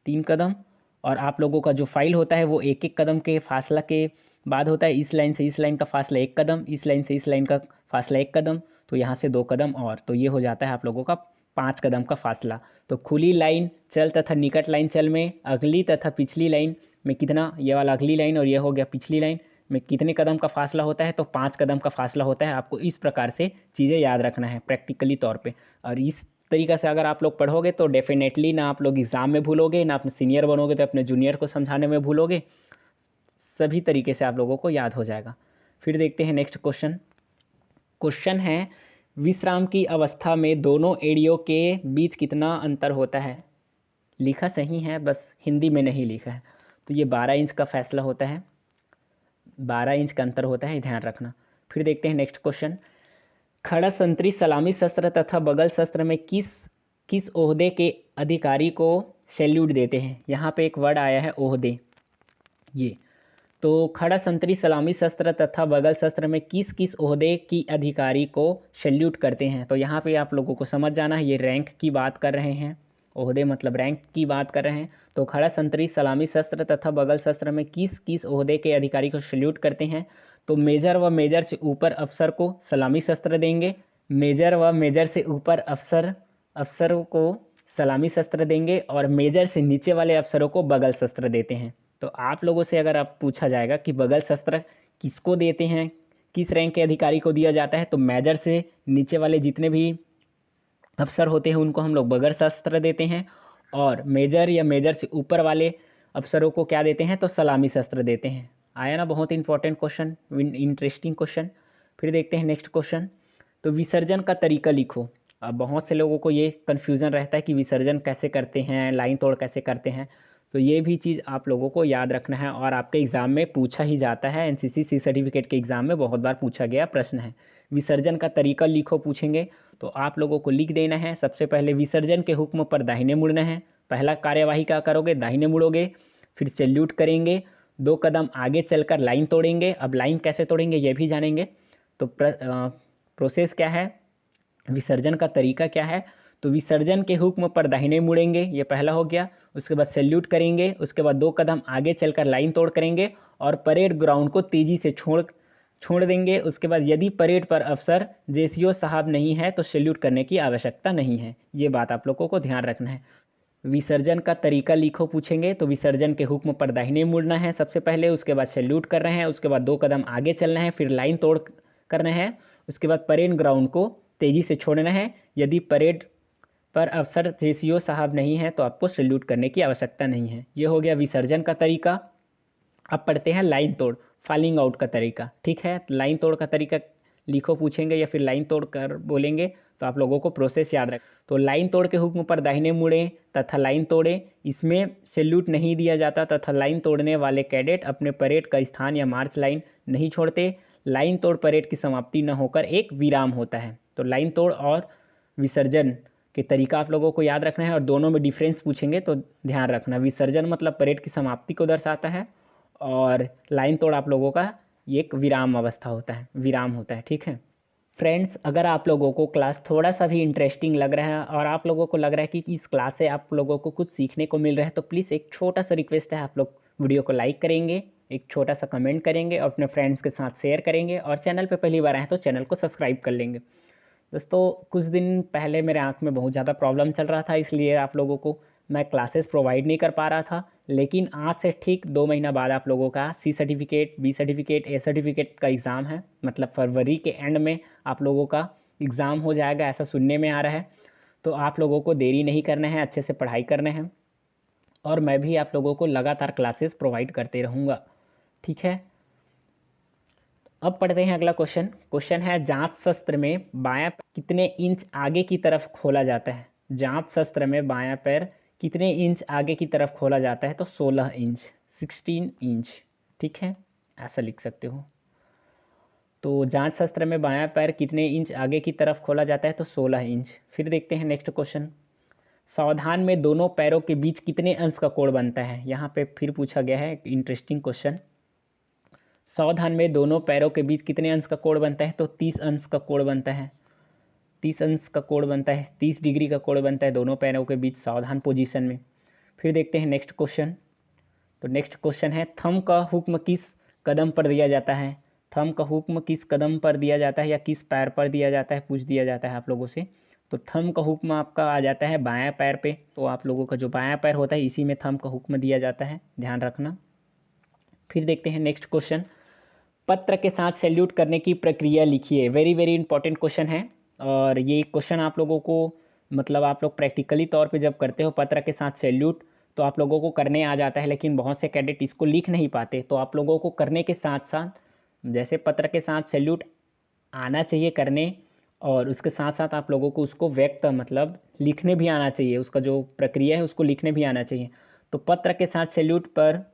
S1: 3 कदम। और आप लोगों का जो फाइल होता है वो एक एक कदम के फासला के बाद होता है। इस लाइन से इस लाइन का फासला 1 कदम, इस लाइन से इस लाइन का फासला 1 कदम, तो यहाँ से 2 कदम और, तो ये हो जाता है आप लोगों का 5 कदम का फासला। तो खुली लाइन चल तथा निकट लाइन चल में अगली तथा पिछली लाइन में कितना, ये वाला अगली लाइन और ये हो गया पिछली लाइन में कितने कदम का फासला होता है, तो 5 कदम का फासला होता है। आपको इस प्रकार से चीज़ें याद रखना है प्रैक्टिकली तौर पे। और इस तरीक़ा से अगर आप लोग पढ़ोगे तो डेफिनेटली ना आप लोग एग्ज़ाम में भूलोगे, ना अपने सीनियर बनोगे तो अपने जूनियर को समझाने में भूलोगे, सभी तरीके से आप लोगों को याद हो जाएगा। फिर देखते हैं नेक्स्ट क्वेश्चन। क्वेश्चन है, विश्राम की अवस्था में दोनों एड़ियों के बीच कितना अंतर होता है? लिखा सही है, बस हिंदी में नहीं लिखा है। तो ये 12 इंच का फैसला होता है, 12 इंच का अंतर होता है, ध्यान रखना। फिर देखते हैं नेक्स्ट क्वेश्चन। खड़ा संतरी सलामी शस्त्र तथा बगल शस्त्र में किस किस ओहदे के अधिकारी को सैल्यूट देते हैं? यहाँ पे एक वर्ड आया है ओहदे, ये तो खड़ा संतरी सलामी शस्त्र तथा बगल शस्त्र में किस किस ओहदे की अधिकारी को सैल्यूट करते हैं? तो यहाँ पे आप लोगों को समझ जाना है, ये रैंक की बात कर रहे हैं, ओहदे मतलब रैंक की बात कर रहे हैं। तो खड़ा संतरी सलामी शस्त्र तथा बगल शस्त्र में किस किस ओहदे के अधिकारी को सैल्यूट करते हैं? तो मेजर व मेजर से ऊपर अफसर को सलामी शस्त्र देंगे, मेजर व मेजर से ऊपर अफसरों को सलामी शस्त्र देंगे, और मेजर से नीचे वाले अफसरों को बगल शस्त्र देते हैं। तो आप लोगों से अगर आप पूछा जाएगा कि बगल शस्त्र किसको देते हैं, किस रैंक के अधिकारी को दिया जाता है, तो मेजर से नीचे वाले जितने भी अफसर होते हैं उनको हम लोग बगल शस्त्र देते हैं, और मेजर या मेजर से ऊपर वाले अफसरों को क्या देते हैं? तो सलामी शस्त्र देते हैं। आया ना, बहुत इंपॉर्टेंट क्वेश्चन, इंटरेस्टिंग क्वेश्चन। फिर देखते हैं नेक्स्ट क्वेश्चन। तो विसर्जन का तरीका लिखो। अब बहुत से लोगों को ये कन्फ्यूज़न रहता है कि विसर्जन कैसे करते हैं, लाइन तोड़ कैसे करते हैं, तो ये भी चीज़ आप लोगों को याद रखना है, और आपके एग्ज़ाम में पूछा ही जाता है। एनसीसी सी सर्टिफिकेट के एग्ज़ाम में बहुत बार पूछा गया प्रश्न है। विसर्जन का तरीका लिखो पूछेंगे, तो आप लोगों को लिख देना है। सबसे पहले विसर्जन के हुक्म पर दाहिने मुड़ना है। पहला कार्यवाही क्या करोगे? दाहिने मुड़ोगे, फिर सैल्यूट करेंगे, 2 कदम आगे चलकर लाइन तोड़ेंगे। अब लाइन कैसे तोड़ेंगे ये भी जानेंगे। तो प्रोसेस क्या है, विसर्जन का तरीका क्या है? तो विसर्जन के हुक्म पर दाहिने मुड़ेंगे, ये पहला हो गया। उसके बाद सैल्यूट करेंगे, उसके बाद 2 कदम आगे चलकर लाइन तोड़ करेंगे, और परेड ग्राउंड को तेज़ी से छोड़ देंगे। उसके बाद यदि परेड पर अफसर जेसीओ साहब नहीं है तो सैल्यूट करने की आवश्यकता नहीं है। ये बात आप लोगों को ध्यान रखना है। विसर्जन का तरीका लिखो पूछेंगे, तो विसर्जन के हुक्म पर दाहिने मुड़ना है सबसे पहले, उसके बाद सैल्यूट कर रहे हैं, उसके बाद 2 कदम आगे चलना है, फिर लाइन तोड़ करना है, उसके बाद परेड ग्राउंड को तेज़ी से छोड़ना है। यदि परेड पर अफसर जेसीओ साहब नहीं है तो आपको सैल्यूट करने की आवश्यकता नहीं है। ये हो गया विसर्जन का तरीका। अब पढ़ते हैं लाइन तोड़, फालिंग आउट का तरीका। ठीक है, लाइन तोड़ का तरीका लिखो पूछेंगे, या फिर लाइन तोड़ कर बोलेंगे, तो आप लोगों को प्रोसेस याद रख। तो लाइन तोड़ के हुक्म पर दाहिने मुड़े तथा लाइन तोड़े, इसमें सैल्यूट नहीं दिया जाता, तथा लाइन तोड़ने वाले कैडेट अपने परेड का स्थान या मार्च लाइन नहीं छोड़ते। लाइन तोड़ परेड की समाप्ति न होकर एक विराम होता है। तो लाइन तोड़ और विसर्जन के तरीका आप लोगों को याद रखना है, और दोनों में डिफरेंस पूछेंगे तो ध्यान रखना। विसर्जन मतलब परेड की समाप्ति को दर्शाता है, और लाइन तोड़ आप लोगों का ये एक विराम अवस्था होता है, विराम होता है। ठीक है फ्रेंड्स, अगर आप लोगों को क्लास थोड़ा सा भी इंटरेस्टिंग लग रहा है, और आप लोगों को लग रहा है कि इस क्लास से आप लोगों को कुछ सीखने को मिल रहा है, तो प्लीज़ एक छोटा सा रिक्वेस्ट है, आप लोग वीडियो को लाइक करेंगे, एक छोटा सा कमेंट करेंगे, और अपने फ्रेंड्स के साथ शेयर करेंगे, और चैनल पर पहली बार आए तो चैनल को सब्सक्राइब कर लेंगे। दोस्तों, कुछ दिन पहले मेरे आँख में बहुत ज़्यादा प्रॉब्लम चल रहा था, इसलिए आप लोगों को मैं क्लासेस प्रोवाइड नहीं कर पा रहा था। लेकिन आज से ठीक 2 महीना बाद आप लोगों का C certificate, B certificate, A certificate का एग्ज़ाम है। मतलब फरवरी के एंड में आप लोगों का एग्ज़ाम हो जाएगा, ऐसा सुनने में आ रहा है। तो आप लोगों को देरी नहीं करना है, अच्छे से पढ़ाई करना है, और मैं भी आप लोगों को लगातार क्लासेस प्रोवाइड करते रहूँगा। ठीक है, अब पढ़ते हैं अगला क्वेश्चन। क्वेश्चन है, जांच शस्त्र में बायां पैर कितने इंच आगे की तरफ खोला जाता है? जांच शस्त्र में बायां पैर कितने इंच आगे की तरफ खोला जाता है? तो 16 इंच, 16 इंच। ठीक है, ऐसा लिख सकते हो। तो जांच शस्त्र में बायां पैर कितने इंच आगे की तरफ खोला जाता है? तो 16 इंच। फिर देखते हैं नेक्स्ट क्वेश्चन। सावधान में दोनों पैरों के बीच कितने अंश का कोण बनता है? यहाँ पे फिर पूछा गया है इंटरेस्टिंग क्वेश्चन। सावधान में दोनों पैरों के बीच कितने अंश का कोण बनता है? तो 30 अंश का कोण बनता है। 30 अंश का कोण बनता है, 30 डिग्री का कोण बनता है दोनों पैरों के बीच सावधान पोजीशन में। फिर देखते हैं नेक्स्ट क्वेश्चन। तो नेक्स्ट क्वेश्चन है, थंब का हुक्म किस कदम पर दिया जाता है? थंब का हुक्म किस कदम पर दिया जाता है, या किस पैर पर दिया जाता है, पूछ दिया जाता है आप लोगों से। तो थंब का हुक्म आपका आ जाता है बायां पैर पे। तो आप लोगों का जो बायां पैर होता है इसी में थंब का हुक्म दिया जाता है, ध्यान रखना। फिर देखते हैं नेक्स्ट क्वेश्चन। पत्र के साथ सैल्यूट करने की प्रक्रिया लिखिए। वेरी वेरी इंपॉर्टेंट क्वेश्चन है, और ये क्वेश्चन आप लोगों को मतलब आप लोग प्रैक्टिकली तौर पे जब करते हो पत्र के साथ सैल्यूट तो आप लोगों को करने आ जाता है, लेकिन बहुत से कैडेट इसको लिख नहीं पाते। तो आप लोगों को करने के साथ साथ जैसे पत्र के साथ सैल्यूट आना चाहिए करने, और उसके साथ साथ आप लोगों को उसको व्यक्त मतलब लिखने भी आना चाहिए, उसका जो प्रक्रिया है उसको लिखने भी आना चाहिए। तो पत्र के साथ सैल्यूट पर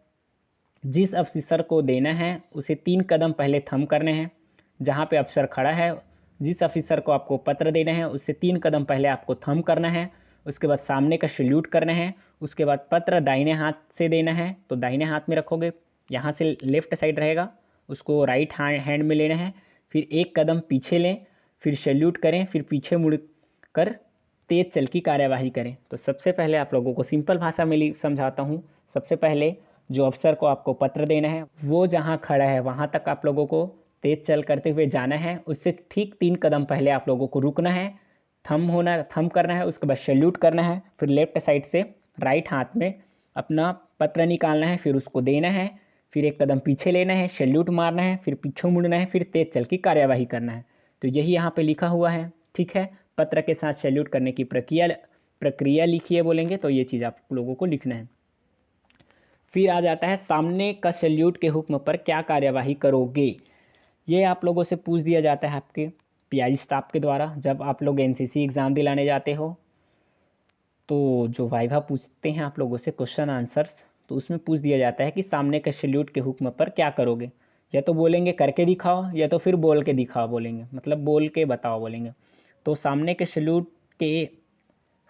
S1: जिस अफसर को देना है उसे 3 कदम पहले थंब करने हैं। जहाँ पे अफसर खड़ा है, जिस ऑफिसर को आपको पत्र देना है उससे 3 कदम पहले आपको थंब करना है। उसके बाद सामने का सैल्यूट करना है। उसके बाद पत्र दाहिने हाथ से देना है, तो दाहिने हाथ में रखोगे, यहाँ से लेफ्ट साइड रहेगा, उसको राइट हैंड में लेना है। फिर 1 कदम पीछे लें, फिर सैल्यूट करें, फिर पीछे मुड़ कर तेज चल की कार्यवाही करें। तो सबसे पहले आप लोगों को सिंपल भाषा में समझाता हूँ। सबसे पहले जो अफसर को आपको पत्र देना है वो जहाँ खड़ा है वहाँ तक आप लोगों को तेज चल करते हुए जाना है। उससे ठीक 3 कदम पहले आप लोगों को रुकना है, थंब करना है, उसके बाद सैल्यूट करना है, फिर लेफ्ट साइड से राइट हाथ में अपना पत्र निकालना है, फिर उसको देना है, फिर 1 कदम पीछे लेना है, सैल्यूट मारना है, फिर पीछे मुड़ना है, फिर तेज चल की कार्यवाही करना है। तो यही यहाँ पे लिखा हुआ है। ठीक है, पत्र के साथ सैल्यूट करने की प्रक्रिया लिखिए बोलेंगे तो ये चीज़ आप लोगों को लिखना है। फिर आ जाता है सामने का सैल्यूट के हुक्म पर क्या कार्यवाही करोगे। ये आप लोगों से पूछ दिया जाता है आपके पीआई स्टाफ के द्वारा जब आप लोग एनसीसी एग्ज़ाम दिलाने जाते हो। तो जो वाइवा पूछते हैं आप लोगों से क्वेश्चन आंसर्स, तो उसमें पूछ दिया जाता है कि सामने के सैल्यूट के हुक्म पर क्या करोगे। या तो बोलेंगे करके दिखाओ, या तो फिर बोल के दिखाओ बोलेंगे, मतलब बोल के बताओ बोलेंगे। तो सामने के सैल्यूट के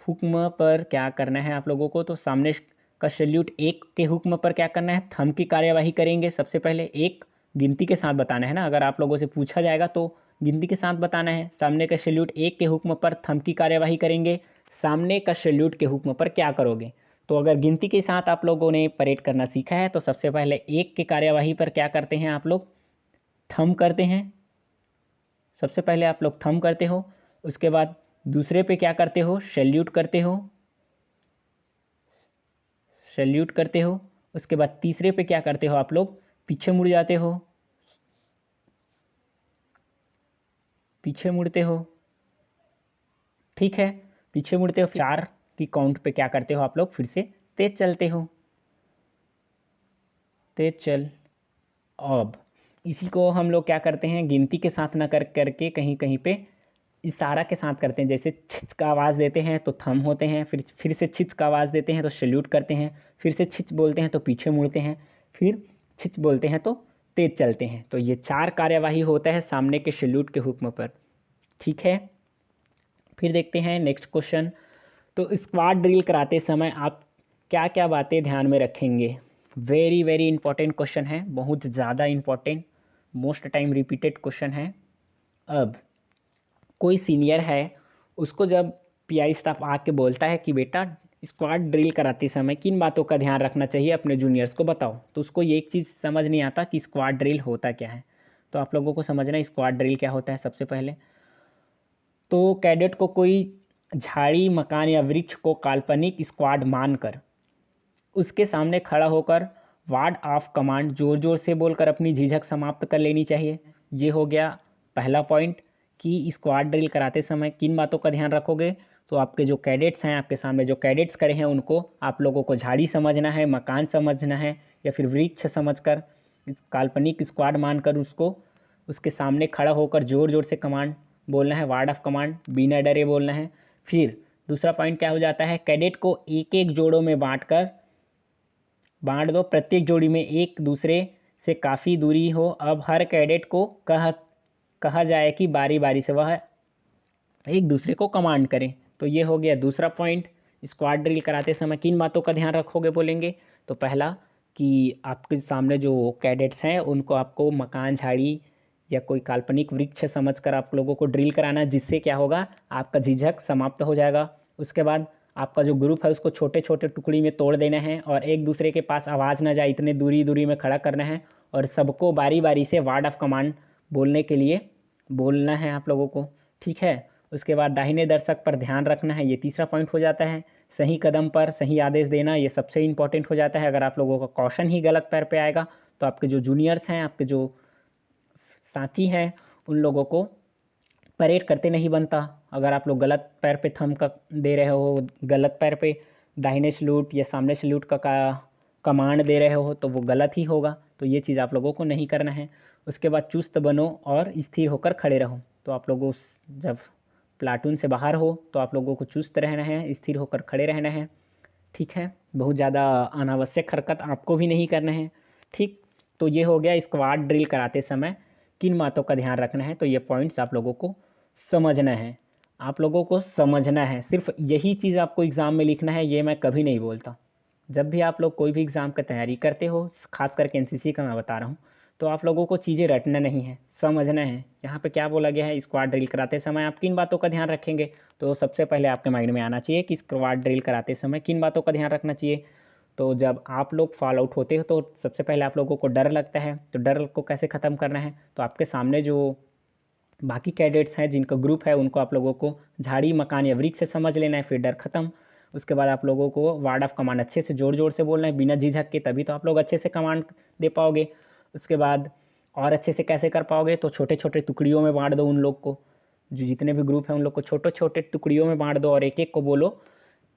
S1: हुक्म पर क्या करना है आप लोगों को, तो सामने का सैल्यूट 1 के हुक्म पर क्या करना है, थंब की कार्यवाही करेंगे। सबसे पहले 1 गिनती के साथ बताना है ना, अगर आप लोगों से पूछा जाएगा तो गिनती के साथ बताना है। सामने का सैल्यूट 1 के हुक्म पर थंब की कार्यवाही करेंगे। सामने का सैल्यूट के हुक्म पर क्या करोगे। तो अगर गिनती के साथ आप लोगों ने परेड करना सीखा है तो सबसे पहले 1 के कार्यवाही पर क्या करते हैं आप लोग, थंब करते हैं। सबसे पहले आप लोग थंब करते हो, उसके बाद दूसरे पे क्या करते हो, सैल्यूट करते हो, सैल्यूट करते हो। उसके बाद तीसरे पे क्या करते हो आप लोग, पीछे मुड़ जाते हो, पीछे मुड़ते हो। ठीक है, पीछे मुड़ते हो। 4 की काउंट पे क्या करते हो आप लोग, फिर से तेज चलते हो, तेज चल। अब इसी को हम लोग क्या करते हैं, गिनती के साथ ना करके कहीं कहीं पे इशारा के साथ करते हैं। जैसे छिच का आवाज़ देते हैं तो थम होते हैं, फिर से छिच का आवाज़ देते हैं तो सैल्यूट करते हैं, फिर से छिच बोलते हैं तो पीछे मुड़ते हैं, फिर छिच बोलते हैं तो तेज चलते हैं। तो ये 4 कार्यवाही होता है सामने के सैल्यूट के हुक्म पर। ठीक है, फिर देखते हैं नेक्स्ट क्वेश्चन। तो स्क्वाड ड्रिल कराते समय आप क्या क्या बातें ध्यान में रखेंगे। वेरी वेरी इंपॉर्टेंट क्वेश्चन है, बहुत ज़्यादा important, most time repeated question है। अब कोई सीनियर है, उसको जब पीआई स्टाफ आके बोलता है कि बेटा स्क्वाड ड्रिल कराते समय किन बातों का ध्यान रखना चाहिए अपने जूनियर्स को बताओ, तो उसको ये एक चीज़ समझ नहीं आता कि स्क्वाड ड्रिल होता क्या है। तो आप लोगों को समझना है स्क्वाड ड्रिल क्या होता है। सबसे पहले तो कैडेट को कोई झाड़ी, मकान या वृक्ष को काल्पनिक स्क्वाड मानकर उसके सामने खड़ा होकर वार्ड ऑफ कमांड जोर जोर से बोलकर अपनी झिझक समाप्त कर लेनी चाहिए। ये हो गया पहला पॉइंट कि स्क्वाड ड्रिल कराते समय किन बातों का ध्यान रखोगे। तो आपके जो कैडेट्स हैं, आपके सामने जो कैडेट्स खड़े हैं, उनको आप लोगों को झाड़ी समझना है, मकान समझना है, या फिर वृक्ष समझकर काल्पनिक स्क्वाड मानकर उसको उसके सामने खड़ा होकर जोर जोर से कमांड बोलना है, वार्ड ऑफ कमांड बिना डरे बोलना है। फिर दूसरा पॉइंट क्या हो जाता है, कैडेट को एक एक जोड़ों में बांट दो, प्रत्येक जोड़ी में एक दूसरे से काफ़ी दूरी हो। अब हर कैडेट को कहा जाए कि बारी बारी से वह एक दूसरे को कमांड करें। तो ये हो गया दूसरा पॉइंट। स्क्वाड ड्रिल कराते समय किन बातों का ध्यान रखोगे बोलेंगे, तो पहला कि आपके सामने जो कैडेट्स हैं उनको आपको मकान, झाड़ी या कोई काल्पनिक वृक्ष समझकर आप लोगों को ड्रिल कराना, जिससे क्या होगा, आपका झिझक समाप्त हो जाएगा। उसके बाद आपका जो ग्रुप है उसको छोटे छोटे टुकड़ी में तोड़ देना है और एक दूसरे के पास आवाज़ ना जाए इतने दूरी दूरी में खड़ा करना है, और सबको बारी बारी से वार्ड ऑफ कमांड बोलने के लिए बोलना है आप लोगों को। ठीक है, उसके बाद दाहिने दर्शक पर ध्यान रखना है, ये तीसरा पॉइंट हो जाता है। सही कदम पर सही आदेश देना, ये सबसे इंपॉर्टेंट हो जाता है। अगर आप लोगों का कॉशन ही गलत पैर पे आएगा तो आपके जो जूनियर्स हैं, आपके जो साथी हैं, उन लोगों को परेड करते नहीं बनता। अगर आप लोग गलत पैर पे थंब का दे रहे हो, गलत पैर पे दाहिने सैल्यूट या सामने सैल्यूट का कमांड दे रहे हो तो वो गलत ही होगा। तो ये चीज़ आप लोगों को नहीं करना है। उसके बाद चुस्त बनो और स्थिर होकर खड़े रहो। तो आप लोगों जब प्लाटून से बाहर हो तो आप लोगों को चुस्त रहना है, स्थिर होकर खड़े रहना है। ठीक है, बहुत ज़्यादा अनावश्यक हरकत आपको भी नहीं करना है। ठीक, तो ये हो गया स्क्वाड ड्रिल कराते समय किन बातों का ध्यान रखना है। तो ये पॉइंट्स आप लोगों को समझना है, आप लोगों को समझना है। सिर्फ यही चीज़ आपको एग्ज़ाम में लिखना है, ये मैं कभी नहीं बोलता। जब भी आप लोग कोई भी एग्ज़ाम का तैयारी करते हो, खास करके एनसीसी का मैं बता रहा हूँ, तो आप लोगों को चीज़ें रटना नहीं है, समझना है। यहाँ पे क्या बोला गया है, स्क्वाड ड्रिल कराते समय आप किन बातों का ध्यान रखेंगे। तो सबसे पहले आपके माइंड में आना चाहिए कि स्क्वाड ड्रिल कराते समय किन बातों का ध्यान रखना चाहिए। तो जब आप लोग फॉल आउट होते हो तो सबसे पहले आप लोगों को डर लगता है, तो डर को कैसे ख़त्म करना है। तो आपके सामने जो बाकी कैडेट्स हैं जिनका ग्रुप है उनको आप लोगों को झाड़ी मकान या वृक्ष से समझ लेना है, फिर डर खत्म। उसके बाद आप लोगों को वार्ड ऑफ कमांड अच्छे से ज़ोर ज़ोर से बोलना है बिना झिझक के, तभी तो आप लोग अच्छे से कमांड दे पाओगे। उसके बाद और अच्छे से कैसे कर पाओगे, तो छोटे छोटे टुकड़ियों में बांट दो उन लोग को, जो जितने भी ग्रुप हैं उन लोग को छोटे छोटे टुकड़ियों में बांट दो और एक एक को बोलो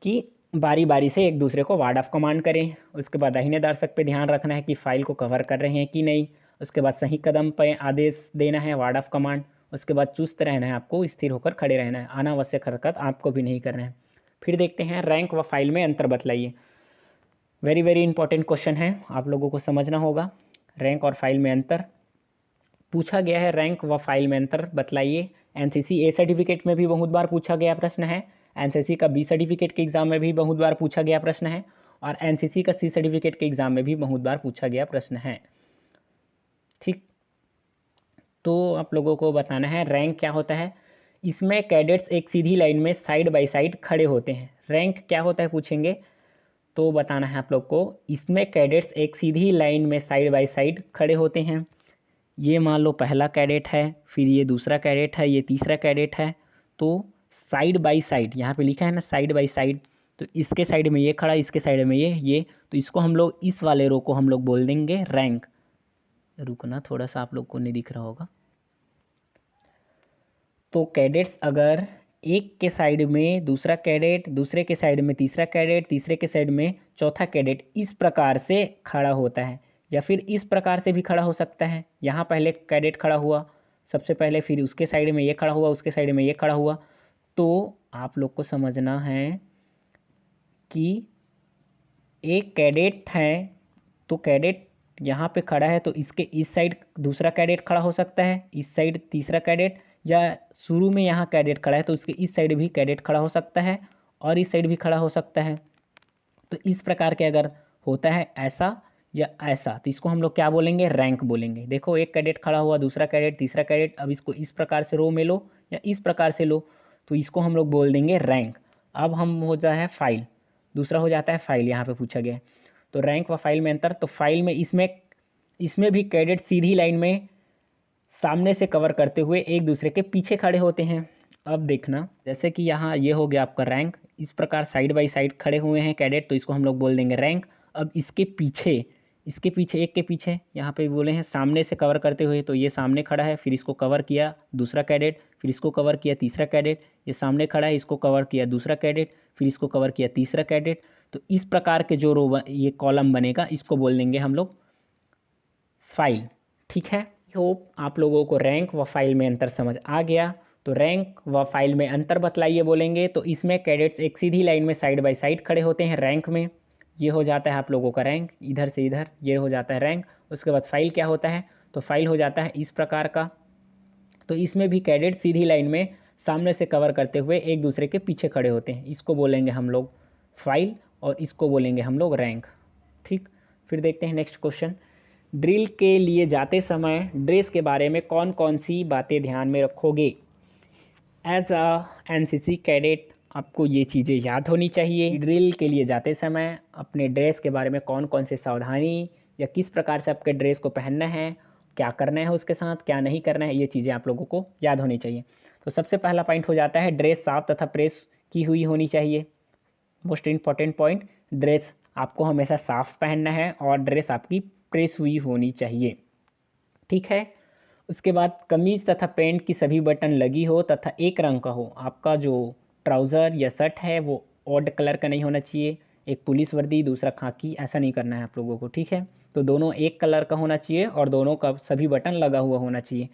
S1: कि बारी बारी से एक दूसरे को वार्ड ऑफ कमांड करें। उसके बाद दाहिने दर्शक पे ध्यान रखना है कि फाइल को कवर कर रहे हैं कि नहीं। उसके बाद सही कदम पे आदेश देना है, वार्ड ऑफ कमांड। उसके बाद चुस्त रहना है, आपको स्थिर होकर खड़े रहना है, अनावश्यक हरकत आपको भी नहीं करना है। फिर देखते हैं रैंक व फाइल में अंतर बतलाइए। वेरी वेरी इंपॉर्टेंट क्वेश्चन है, आप लोगों को समझना होगा। रैंक और फाइल में अंतर पूछा गया है, रैंक व फाइल में अंतर बतलाइए। एनसीसी ए सर्टिफिकेट में भी बहुत बार पूछा गया प्रश्न है, एनसीसी का बी सर्टिफिकेट के एग्ज़ाम में भी बहुत बार पूछा गया प्रश्न है, और एनसीसी का सी सर्टिफिकेट के एग्ज़ाम में भी बहुत बार पूछा गया प्रश्न है। ठीक, तो आप लोगों को बताना है रैंक क्या होता है। इसमें कैडेट्स एक सीधी लाइन में साइड बाय साइड खड़े होते हैं। रैंक क्या होता है पूछेंगे तो बताना है आप लोग को, इसमें कैडेट्स एक सीधी लाइन में साइड बाय साइड खड़े होते हैं। ये मान लो पहला कैडेट है, फिर ये दूसरा कैडेट है, ये तीसरा कैडेट है। तो साइड बाय साइड यहाँ पे लिखा है ना, साइड बाय साइड, तो इसके साइड में ये खड़ा, इसके साइड में ये, तो इसको हम लोग, इस वाले रो को हम लोग बोल देंगे रैंक। रुकना, थोड़ा सा आप लोग को नहीं दिख रहा होगा। तो कैडेट्स अगर एक के साइड में दूसरा कैडेट, दूसरे के साइड में तीसरा कैडेट, तीसरे के साइड में चौथा कैडेट, इस प्रकार से खड़ा होता है, या फिर इस प्रकार से भी खड़ा हो सकता है। यहाँ पहले कैडेट खड़ा हुआ सबसे पहले, फिर उसके साइड में ये खड़ा हुआ, उसके साइड में ये खड़ा हुआ। तो आप लोग को समझना है कि एक कैडेट है, तो कैडेट यहाँ पे खड़ा है, तो इसके इस साइड दूसरा कैडेट खड़ा हो सकता है, इस साइड तीसरा कैडेट, या शुरू में यहाँ कैडेट खड़ा है तो उसके इस साइड भी कैडेट खड़ा हो सकता है, और इस साइड भी खड़ा हो सकता है। तो इस प्रकार के अगर होता है ऐसा या ऐसा, तो इसको हम लोग क्या बोलेंगे, रैंक बोलेंगे। देखो एक कैडेट खड़ा हुआ, दूसरा कैडेट, तीसरा कैडेट, अब इसको इस प्रकार से रो में लो या इस प्रकार से लो, तो इसको हम लोग बोल देंगे रैंक। अब हम हो जाता है फाइल, दूसरा हो जाता है फाइल, यहाँ पे पूछा गया है। तो रैंक व फाइल में अंतर, तो फाइल में इसमें भी कैडेट सीधी लाइन में सामने से कवर करते हुए एक दूसरे के पीछे खड़े होते हैं। अब देखना, जैसे कि यहाँ ये हो गया आपका रैंक, इस प्रकार साइड बाय साइड खड़े हुए हैं कैडेट, तो इसको हम लोग बोल देंगे रैंक। अब इसके पीछे एक के पीछे यहाँ पे बोले हैं सामने से कवर करते हुए, तो ये सामने खड़ा है, फिर इसको कवर किया दूसरा कैडेट, फिर इसको कवर किया तीसरा कैडेट, ये सामने खड़ा है, इसको कवर किया दूसरा कैडेट, फिर इसको कवर किया तीसरा कैडेट। तो इस प्रकार के जो रो ये कॉलम बनेगा, इसको बोल देंगे हम लोग फाइल। ठीक है, होप आप लोगों को रैंक व फाइल में अंतर समझ आ गया। तो रैंक व फाइल में अंतर बतलाइए बोलेंगे, तो इसमें कैडेट्स एक सीधी लाइन में साइड बाय साइड खड़े होते हैं रैंक में, ये हो जाता है आप लोगों का रैंक, इधर से इधर ये हो जाता है रैंक। उसके बाद फाइल क्या होता है, तो फाइल हो जाता है इस प्रकार का, तो इसमें भी कैडेट सीधी लाइन में सामने से कवर करते हुए एक दूसरे के पीछे खड़े होते हैं, इसको बोलेंगे हम लोग फाइल, और इसको बोलेंगे हम लोग रैंक। ठीक, फिर देखते हैं नेक्स्ट क्वेश्चन। ड्रिल के लिए जाते समय ड्रेस के बारे में कौन कौन सी बातें ध्यान में रखोगे। एज अ एनसीसी कैडेट आपको ये चीज़ें याद होनी चाहिए। ड्रिल के लिए जाते समय अपने ड्रेस के बारे में कौन कौन से सावधानी या किस प्रकार से आपके ड्रेस को पहनना है, क्या करना है उसके साथ, क्या नहीं करना है, ये चीज़ें आप लोगों को याद होनी चाहिए। तो सबसे पहला पॉइंट हो जाता है ड्रेस साफ तथा प्रेस की हुई होनी चाहिए। मोस्ट इम्पॉर्टेंट पॉइंट, ड्रेस आपको हमेशा साफ पहनना है और ड्रेस आपकी प्रेस हुई होनी चाहिए। ठीक है, उसके बाद कमीज तथा पैंट की सभी बटन लगी हो तथा एक रंग का हो। आपका जो ट्राउज़र या शर्ट है वो ऑड कलर का नहीं होना चाहिए, एक पुलिस वर्दी दूसरा खाकी, ऐसा नहीं करना है आप लोगों को, ठीक है। तो दोनों एक कलर का होना चाहिए और दोनों का सभी बटन लगा हुआ होना चाहिए।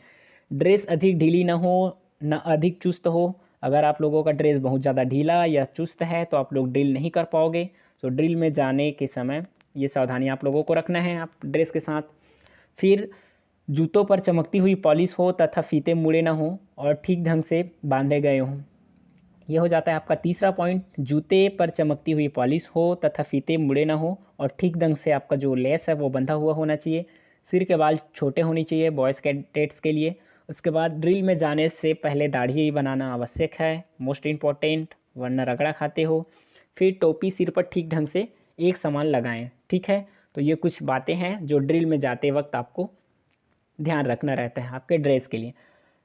S1: ड्रेस अधिक ढीली ना हो ना अधिक चुस्त हो। अगर आप लोगों का ड्रेस बहुत ज़्यादा ढीला या चुस्त है तो आप लोग ड्रिल नहीं कर पाओगे। तो ड्रिल में जाने के समय ये सावधानी आप लोगों को रखना है आप ड्रेस के साथ। फिर जूतों पर चमकती हुई पॉलिश हो तथा फीते मुड़े ना हो और ठीक ढंग से बांधे गए हों। यह हो जाता है आपका तीसरा पॉइंट, जूते पर चमकती हुई पॉलिश हो तथा फीते मुड़े ना हो और ठीक ढंग से आपका जो लेस है वो बंधा हुआ होना चाहिए। सिर के बाल छोटे होने चाहिए बॉयज़ कैडेट्स के लिए। उसके बाद ड्रिल में जाने से पहले दाढ़ी बनाना आवश्यक है, मोस्ट इम्पॉर्टेंट, वरना रगड़ा खाते हो। फिर टोपी सिर पर ठीक ढंग से एक समान लगाएं, ठीक है। तो ये कुछ बातें हैं जो ड्रिल में जाते वक्त आपको ध्यान रखना रहता है आपके ड्रेस के लिए।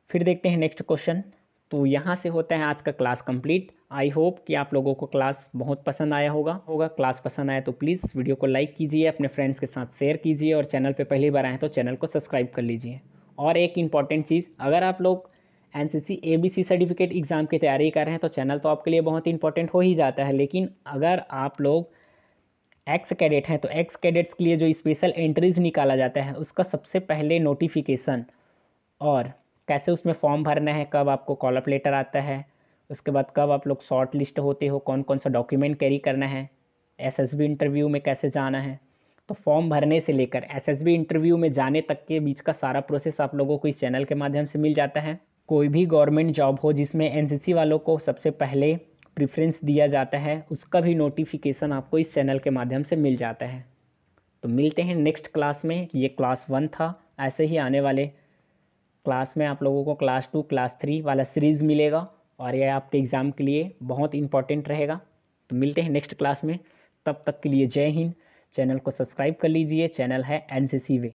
S1: फिर देखते हैं नेक्स्ट क्वेश्चन। तो यहाँ से होता है आज का क्लास कंप्लीट। आई होप कि आप लोगों को क्लास बहुत पसंद आया होगा। क्लास पसंद आया तो प्लीज़ वीडियो को लाइक कीजिए, अपने फ्रेंड्स के साथ शेयर कीजिए और चैनल पे पहली बार आए तो चैनल को सब्सक्राइब कर लीजिए। और एक इम्पॉर्टेंट चीज़, अगर आप लोग एनसीसी एबीसी सर्टिफिकेट एग्ज़ाम की तैयारी कर रहे हैं तो चैनल तो आपके लिए बहुत इंपॉर्टेंट हो ही जाता है, लेकिन अगर आप लोग एक्स कैडेट हैं तो एक्स कैडेट्स के लिए जो स्पेशल एंट्रीज निकाला जाता है उसका सबसे पहले नोटिफिकेशन और कैसे उसमें फॉर्म भरना है, कब आपको कॉल अप लेटर आता है, उसके बाद कब आप लोग शॉर्ट लिस्ट होते हो, कौन कौन सा डॉक्यूमेंट कैरी करना है, एसएसबी इंटरव्यू में कैसे जाना है। तो फॉर्म भरने से लेकर एसएसबी इंटरव्यू में जाने तक के बीच का सारा प्रोसेस आप लोगों को इस चैनल के माध्यम से मिल जाता है। कोई भी गवर्नमेंट जॉब हो जिसमें एनसीसी वालों को सबसे पहले प्रेफरेंस दिया जाता है उसका भी नोटिफिकेशन आपको इस चैनल के माध्यम से मिल जाता है। तो मिलते हैं नेक्स्ट क्लास में। ये क्लास 1 था, ऐसे ही आने वाले क्लास में आप लोगों को क्लास 2 क्लास 3 वाला सीरीज़ मिलेगा और ये आपके एग्ज़ाम के लिए बहुत इंपॉर्टेंट रहेगा। तो मिलते हैं नेक्स्ट क्लास में, तब तक के लिए जय हिंद। चैनल को सब्सक्राइब कर लीजिए, चैनल है एनसीसी वे।